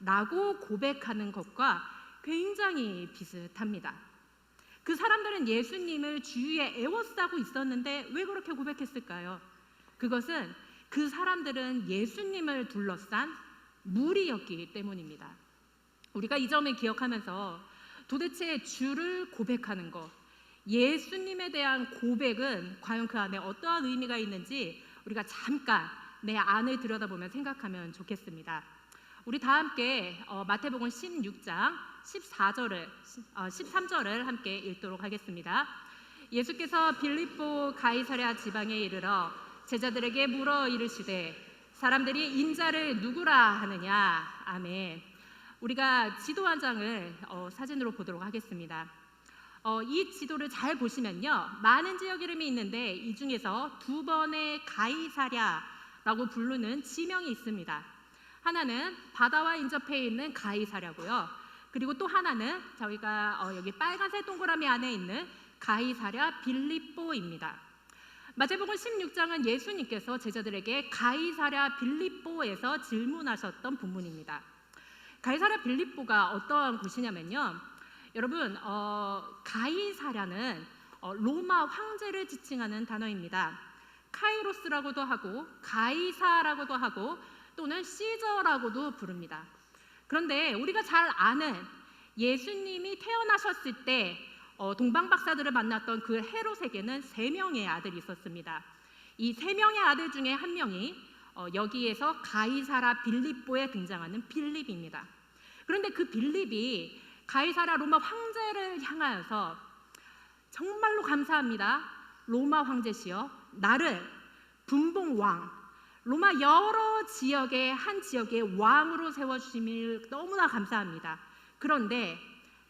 라고 고백하는 것과 굉장히 비슷합니다. 그 사람들은 예수님을 주위에 에워싸고 있었는데 왜 그렇게 고백했을까요? 그것은 그 사람들은 예수님을 둘러싼 무리였기 때문입니다. 우리가 이 점을 기억하면서 도대체 주를 고백하는 것, 예수님에 대한 고백은 과연 그 안에 어떠한 의미가 있는지 우리가 잠깐 내 안을 들여다보면 생각하면 좋겠습니다. 우리 다 함께 마태복음 16장 13절을 함께 읽도록 하겠습니다. 예수께서 빌립보 가이사랴 지방에 이르러 제자들에게 물어 이르시되 사람들이 인자를 누구라 하느냐. 아멘. 우리가 지도 한 장을 사진으로 보도록 하겠습니다. 이 지도를 잘 보시면요, 많은 지역 이름이 있는데 이 중에서 두 번의 가이사랴라고 부르는 지명이 있습니다. 하나는 바다와 인접해 있는 가이사랴고요. 그리고 또 하나는 저희가 여기 빨간색 동그라미 안에 있는 가이사랴 빌립보입니다. 마태복음 16장은 예수님께서 제자들에게 가이사랴 빌립보에서 질문하셨던 본문입니다. 가이사랴 빌립보가 어떠한 곳이냐면요, 여러분, 가이사랴는 로마 황제를 지칭하는 단어입니다. 카이로스라고도 하고 가이사라고도 하고 또는 시저라고도 부릅니다. 그런데 우리가 잘 아는 예수님이 태어나셨을 때 동방 박사들을 만났던 그 헤롯에게는 3명의 아들이 있었습니다. 이 3명의 아들 중에 한 명이 여기에서 가이사랴 빌립보에 등장하는 빌립입니다. 그런데 그 빌립이 가이사랴 로마 황제를 향하여서 정말로 감사합니다. 로마 황제시여, 나를 분봉왕, 로마 여러 지역의 한 지역의 왕으로 세워주심을 너무나 감사합니다. 그런데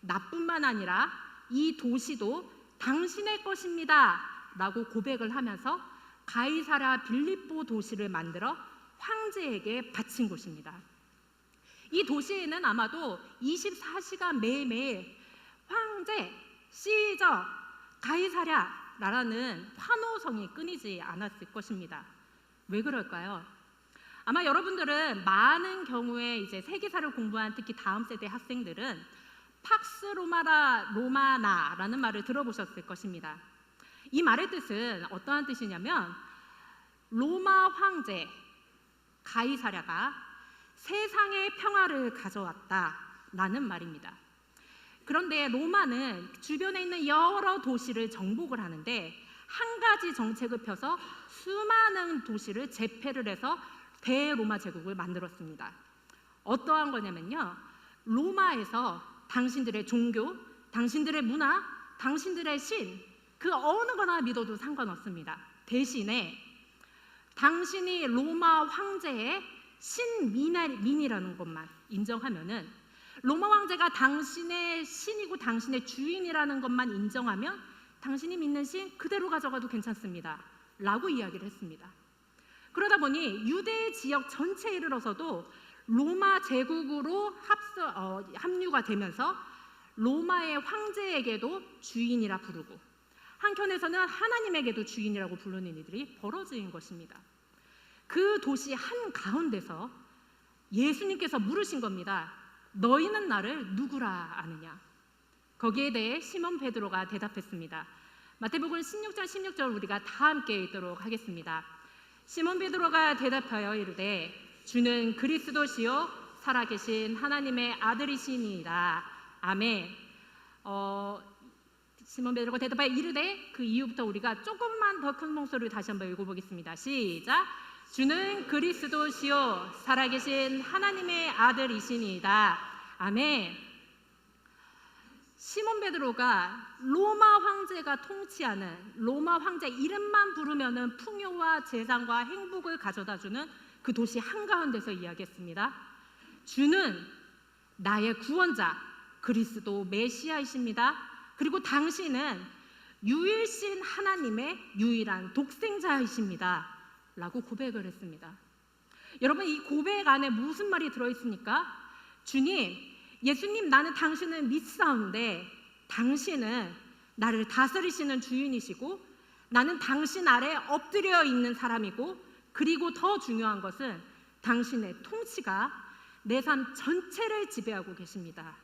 나뿐만 아니라 이 도시도 당신의 것입니다 라고 고백을 하면서 가이사랴 빌립보 도시를 만들어 황제에게 바친 곳입니다. 이 도시에는 아마도 24시간 매일매일 황제, 시저, 가이사랴라는 환호성이 끊이지 않았을 것입니다. 왜 그럴까요? 아마 여러분들은 많은 경우에 이제 세계사를 공부한 특히 다음 세대 학생들은 팍스 로마나라는 말을 들어보셨을 것입니다. 이 말의 뜻은 어떠한 뜻이냐면 로마 황제 가이사랴가 세상의 평화를 가져왔다라는 말입니다. 그런데 로마는 주변에 있는 여러 도시를 정복을 하는데 한 가지 정책을 펴서 수많은 도시를 제패를 해서 대로마 제국을 만들었습니다. 어떠한 거냐면요, 로마에서 당신들의 종교, 당신들의 문화, 당신들의 신, 그 어느 거나 믿어도 상관없습니다. 대신에 당신이 로마 황제의 신민이라는 것만 인정하면은, 로마 황제가 당신의 신이고 당신의 주인이라는 것만 인정하면 당신이 믿는 신 그대로 가져가도 괜찮습니다 라고 이야기를 했습니다. 그러다 보니 유대 지역 전체에 이르러서도 로마 제국으로 합류가 되면서 로마의 황제에게도 주인이라 부르고 한켠에서는 하나님에게도 주인이라고 부르는 일들이 벌어진 것입니다. 그 도시 한가운데서 예수님께서 물으신 겁니다. 너희는 나를 누구라 아느냐? 거기에 대해 시몬 베드로가 대답했습니다. 마태복음 16장 16절 우리가 다 함께 읽도록 하겠습니다. 시몬 베드로가 대답하여 이르되 주는 그리스도시요 살아계신 하나님의 아들이시니이다. 아멘. 시몬 베드로가 대답하여 이르되, 그 이후부터 우리가 조금만 더 큰 목소리로 다시 한번 읽어보겠습니다. 시작. 주는 그리스도시요 살아계신 하나님의 아들이시니이다. 아멘. 시몬 베드로가 로마 황제가 통치하는 로마 황제 이름만 부르면은 풍요와 재산과 행복을 가져다주는 그 도시 한가운데서 이야기했습니다. 주는 나의 구원자 그리스도 메시아이십니다. 그리고 당신은 유일신 하나님의 유일한 독생자이십니다 라고 고백을 했습니다. 여러분, 이 고백 안에 무슨 말이 들어있습니까? 주님, 예수님, 나는 당신을 믿사온데 당신은 나를 다스리시는 주인이시고 나는 당신 아래 엎드려 있는 사람이고, 그리고 더 중요한 것은 당신의 통치가 내 삶 전체를 지배하고 계십니다.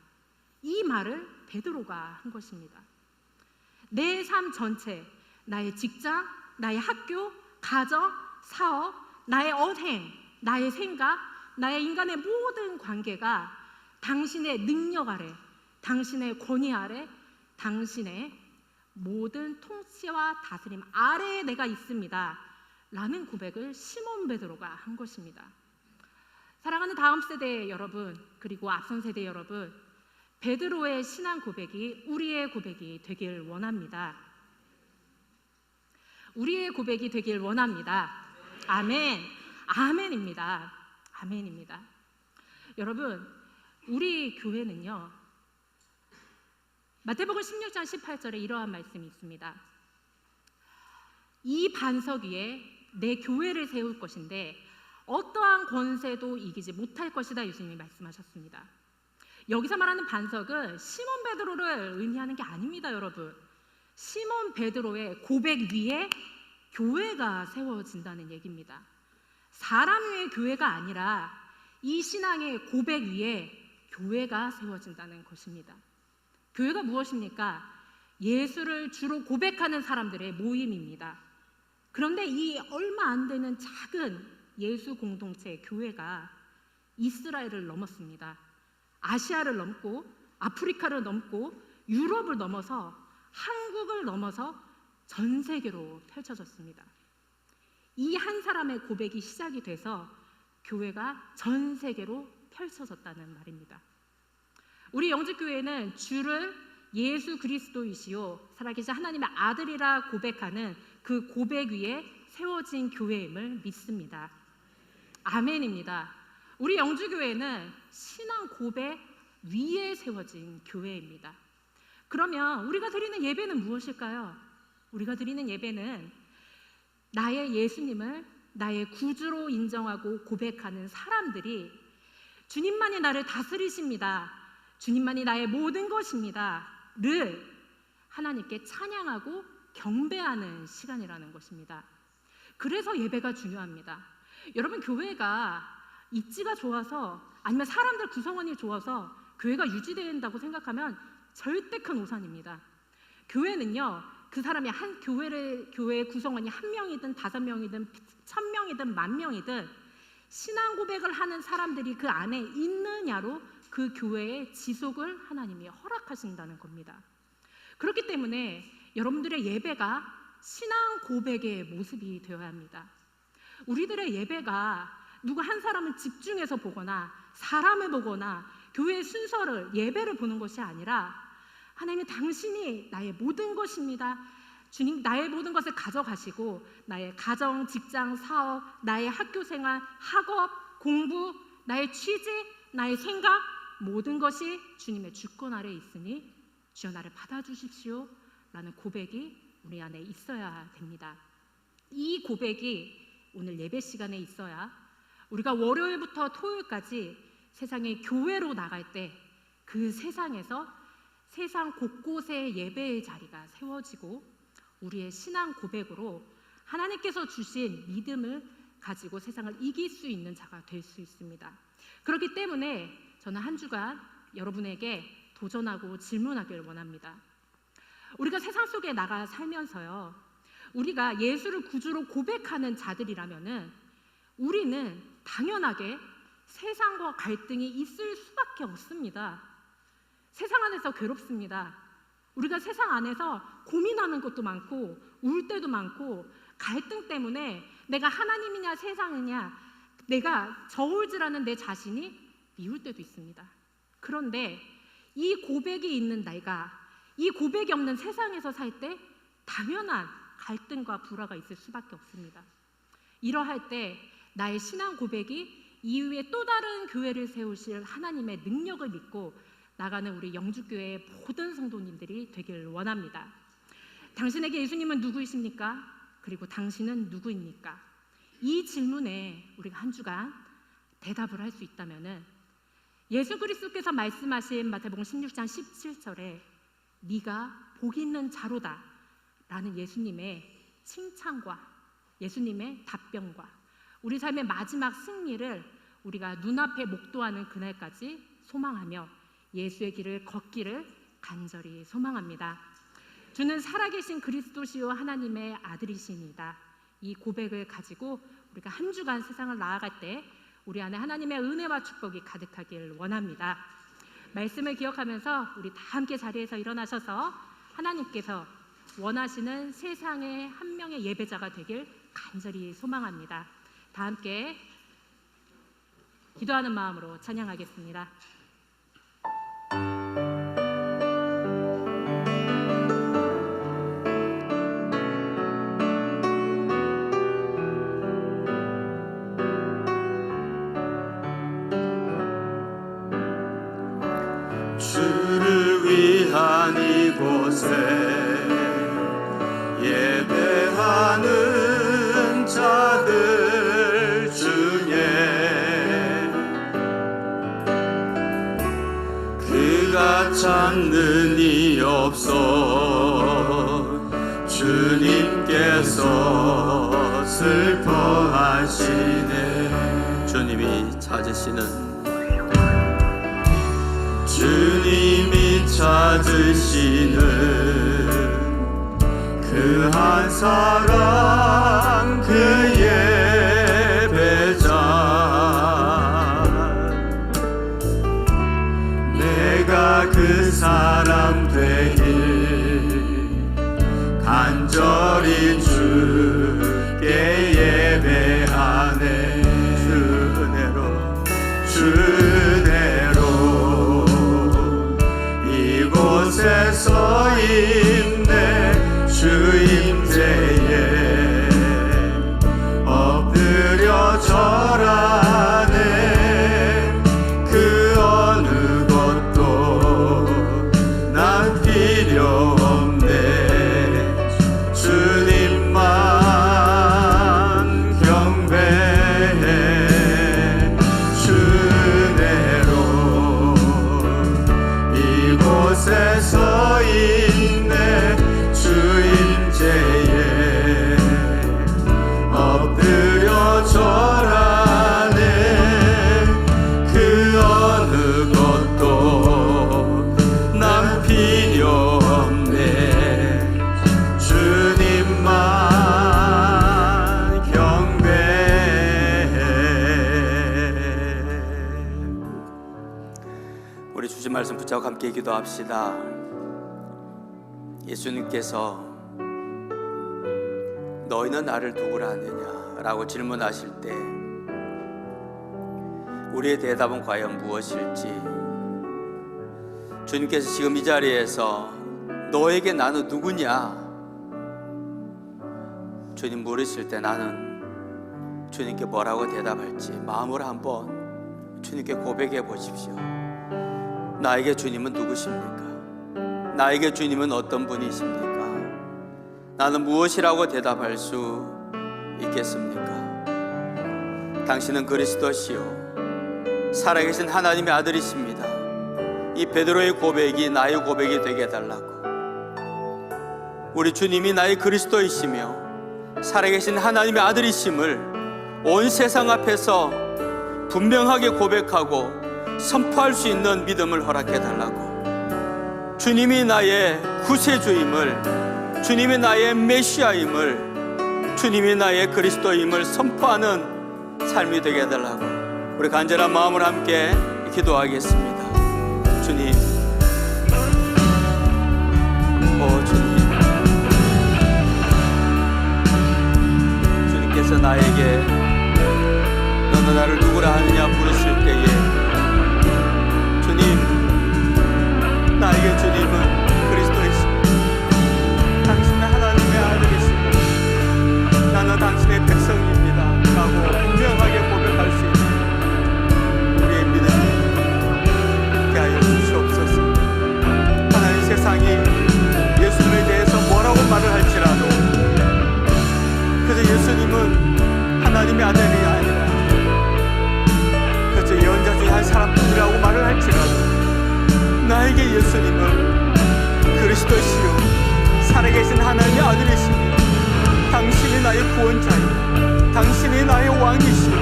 이 말을 베드로가 한 것입니다. 내 삶 전체, 나의 직장, 나의 학교, 가정, 사업, 나의 언행, 나의 생각, 나의 인간의 모든 관계가 당신의 능력 아래, 당신의 권위 아래, 당신의 모든 통치와 다스림 아래에 내가 있습니다 라는 고백을 시몬 베드로가 한 것입니다. 사랑하는 다음 세대 여러분, 그리고 앞선 세대 여러분, 베드로의 신앙 고백이 우리의 고백이 되길 원합니다. 우리의 고백이 되길 원합니다. 아멘. 아멘입니다. 아멘입니다. 여러분, 우리 교회는요, 마태복음 16장 18절에 이러한 말씀이 있습니다. 이 반석 위에 내 교회를 세울 것인데 어떠한 권세도 이기지 못할 것이다, 예수님이 말씀하셨습니다. 여기서 말하는 반석은 시몬 베드로를 의미하는 게 아닙니다, 여러분. 시몬 베드로의 고백 위에 교회가 세워진다는 얘기입니다. 사람 위에 교회가 아니라 이 신앙의 고백 위에 교회가 세워진다는 것입니다. 교회가 무엇입니까? 예수를 주로 고백하는 사람들의 모임입니다. 그런데 이 얼마 안 되는 작은 예수 공동체 교회가 이스라엘을 넘었습니다. 아시아를 넘고 아프리카를 넘고 유럽을 넘어서 한국을 넘어서 전 세계로 펼쳐졌습니다. 이 한 사람의 고백이 시작이 돼서 교회가 전 세계로 펼쳐졌다는 말입니다. 우리 영주교회는 주를 예수 그리스도이시요 살아계신 하나님의 아들이라 고백하는 그 고백 위에 세워진 교회임을 믿습니다. 아멘입니다. 우리 영주교회는 신앙 고백 위에 세워진 교회입니다. 그러면 우리가 드리는 예배는 무엇일까요? 우리가 드리는 예배는 나의 예수님을 나의 구주로 인정하고 고백하는 사람들이 주님만이 나를 다스리십니다. 주님만이 나의 모든 것입니다. 를 하나님께 찬양하고 경배하는 시간이라는 것입니다. 그래서 예배가 중요합니다. 여러분, 교회가 입지가 좋아서 아니면 사람들 구성원이 좋아서 교회가 유지된다고 생각하면 절대 큰 오산입니다. 교회는요, 그 사람이 한 교회 구성원이 1명이든 5명이든 1000명이든 10,000명이든 신앙 고백을 하는 사람들이 그 안에 있느냐로 그 교회의 지속을 하나님이 허락하신다는 겁니다. 그렇기 때문에 여러분들의 예배가 신앙 고백의 모습이 되어야 합니다. 우리들의 예배가 누구 한 사람을 집중해서 보거나 사람을 보거나 교회의 순서를 예배를 보는 것이 아니라 하나님은 당신이 나의 모든 것입니다. 주님, 나의 모든 것을 가져가시고 나의 가정, 직장, 사업, 나의 학교 생활, 학업, 공부, 나의 취직, 나의 생각 모든 것이 주님의 주권 아래에 있으니 주여 나를 받아주십시오 라는 고백이 우리 안에 있어야 됩니다. 이 고백이 오늘 예배 시간에 있어야 우리가 월요일부터 토요일까지 세상의 교회로 나갈 때 그 세상에서 세상 곳곳에 예배의 자리가 세워지고 우리의 신앙 고백으로 하나님께서 주신 믿음을 가지고 세상을 이길 수 있는 자가 될 수 있습니다. 그렇기 때문에 저는 한 주간 여러분에게 도전하고 질문하기를 원합니다. 우리가 세상 속에 나가 살면서요, 우리가 예수를 구주로 고백하는 자들이라면은 우리는 당연하게 세상과 갈등이 있을 수밖에 없습니다. 세상 안에서 괴롭습니다. 우리가 세상 안에서 고민하는 것도 많고 울 때도 많고 갈등 때문에 내가 하나님이냐 세상이냐 내가 저울질하는 내 자신이 미울 때도 있습니다. 그런데 이 고백이 있는 내가 이 고백이 없는 세상에서 살 때 당연한 갈등과 불화가 있을 수밖에 없습니다. 이러할 때 나의 신앙 고백이 이후에 또 다른 교회를 세우실 하나님의 능력을 믿고 나가는 우리 영주교회의 모든 성도님들이 되길 원합니다. 당신에게 예수님은 누구이십니까? 그리고 당신은 누구입니까? 이 질문에 우리가 한 주간 대답을 할 수 있다면은 예수 그리스도께서 말씀하신 마태복음 16장 17절에 네가 복 있는 자로다 라는 예수님의 칭찬과 예수님의 답변과 우리 삶의 마지막 승리를 우리가 눈앞에 목도하는 그날까지 소망하며 예수의 길을 걷기를 간절히 소망합니다. 주는 살아계신 그리스도시요 하나님의 아들이시니다. 이 고백을 가지고 우리가 한 주간 세상을 나아갈 때 우리 안에 하나님의 은혜와 축복이 가득하길 원합니다. 말씀을 기억하면서 우리 다 함께 자리에서 일어나셔서 하나님께서 원하시는 세상의 한 명의 예배자가 되길 간절히 소망합니다. 다 함께 기도하는 마음으로 찬양하겠습니다. 주를 위한 이곳에 예배하는 자들 중에 그가 찾는 이 없어 주님께서 슬퍼하시네. 주님이 찾으시는 주님이 찾으시는 그 한 사람 그 예배자 내가 그 사람 되길 간절히 주께 예배하네. 주대로 이곳에서 임내 주임제에 엎드려 절하네. 그 어느 것도 난 필요 없네. 주 서 있네. 주임제에 엎드려 절하네. 그 어느 것도 난 필요 없네. 주님만 경배해. 우리 주신 말씀 붙잡고 함께 기도합시다. 예수님께서 너희는 나를 누구라 하느냐 라고 질문하실 때 우리의 대답은 과연 무엇일지, 주님께서 지금 이 자리에서 너에게 나는 누구냐 주님 물으실 때 나는 주님께 뭐라고 대답할지 마음으로 한번 주님께 고백해 보십시오. 나에게 주님은 누구십니까? 나에게 주님은 어떤 분이십니까? 나는 무엇이라고 대답할 수 있겠습니까? 당신은 그리스도시요 살아계신 하나님의 아들이십니다. 이 베드로의 고백이 나의 고백이 되게 해달라고. 우리 주님이 나의 그리스도이시며 살아계신 하나님의 아들이심을 온 세상 앞에서 분명하게 고백하고 선포할 수 있는 믿음을 허락해 달라고. 주님이 나의 구세주임을, 주님이 나의 메시아임을, 주님이 나의 그리스도임을 선포하는 삶이 되게 해달라고 우리 간절한 마음을 함께 기도하겠습니다. 주님, 주님, 주님께서 나에게 너는 나를 누구라 하느냐 물으실 때에 주님, 나에게 주님은 그리스도이십니다. 당신은 하나님의 아들이시고 나는 당신의 백성입니다 라고 분명하게 고백할 수 있는 우리의 믿음이 있게 하여 주시옵소서. 하나님, 세상이 예수님에 대해서 뭐라고 말을 할지라도 그저 예수님은 하나님의 아들이 아니라 그저 예언자 중에 한 사람뿐이라고 말을 할지라도 나에게 예수님은 그리스도시요 살아계신 하나님의 아들이시며 당신이 나의 구원자이고 당신이 나의 왕이시며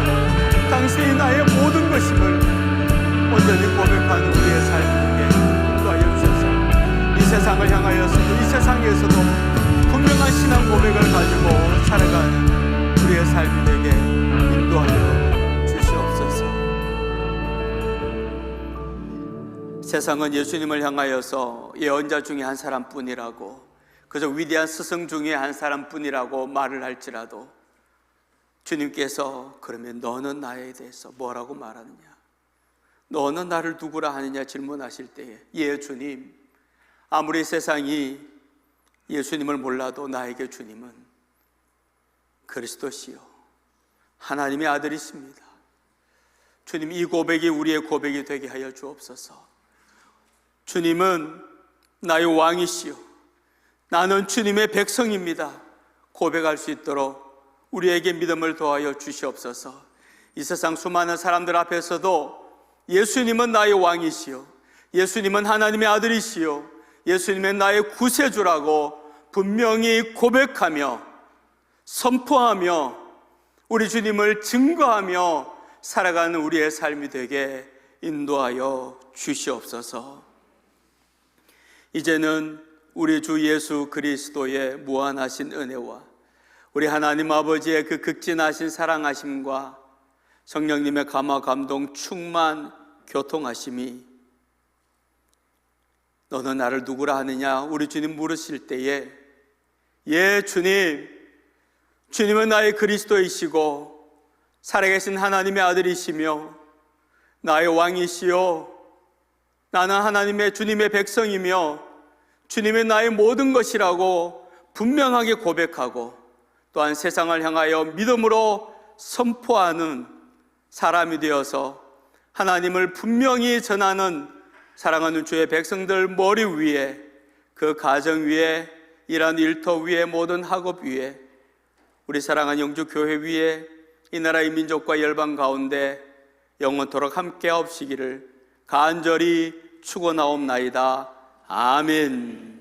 당신이 나의 모든 것임을 온전히 고백하는 우리의 삶이 되게 인도하여 주셔서 이 세상을 향하여서도 이 세상에서도 분명한 신앙 고백을 가지고 살아가는 우리의 삶이 되게 인도하여 세상은 예수님을 향하여서 예언자 중에 한 사람뿐이라고 그저 위대한 스승 중에 한 사람뿐이라고 말을 할지라도 주님께서 그러면 너는 나에 대해서 뭐라고 말하느냐, 너는 나를 누구라 하느냐 질문하실 때에 예 주님, 아무리 세상이 예수님을 몰라도 나에게 주님은 그리스도시요 하나님의 아들이십니다. 주님, 이 고백이 우리의 고백이 되게 하여 주옵소서. 주님은 나의 왕이시요 나는 주님의 백성입니다 고백할 수 있도록 우리에게 믿음을 더하여 주시옵소서. 이 세상 수많은 사람들 앞에서도 예수님은 나의 왕이시요 예수님은 하나님의 아들이시요 예수님은 나의 구세주라고 분명히 고백하며 선포하며 우리 주님을 증거하며 살아가는 우리의 삶이 되게 인도하여 주시옵소서. 이제는 우리 주 예수 그리스도의 무한하신 은혜와 우리 하나님 아버지의 그 극진하신 사랑하심과 성령님의 감화 감동 충만 교통하심이 너는 나를 누구라 하느냐 우리 주님 물으실 때에 예 주님, 주님은 나의 그리스도이시고 살아계신 하나님의 아들이시며 나의 왕이시요 나는 하나님의 주님의 백성이며 주님의 나의 모든 것이라고 분명하게 고백하고 또한 세상을 향하여 믿음으로 선포하는 사람이 되어서 하나님을 분명히 전하는 사랑하는 주의 백성들 머리 위에, 그 가정 위에, 일하는 일터 위에, 모든 학업 위에, 우리 사랑하는 영주교회 위에, 이 나라의 민족과 열방 가운데 영원토록 함께 하옵시기를 간절히 축원하옵나이다. 아멘.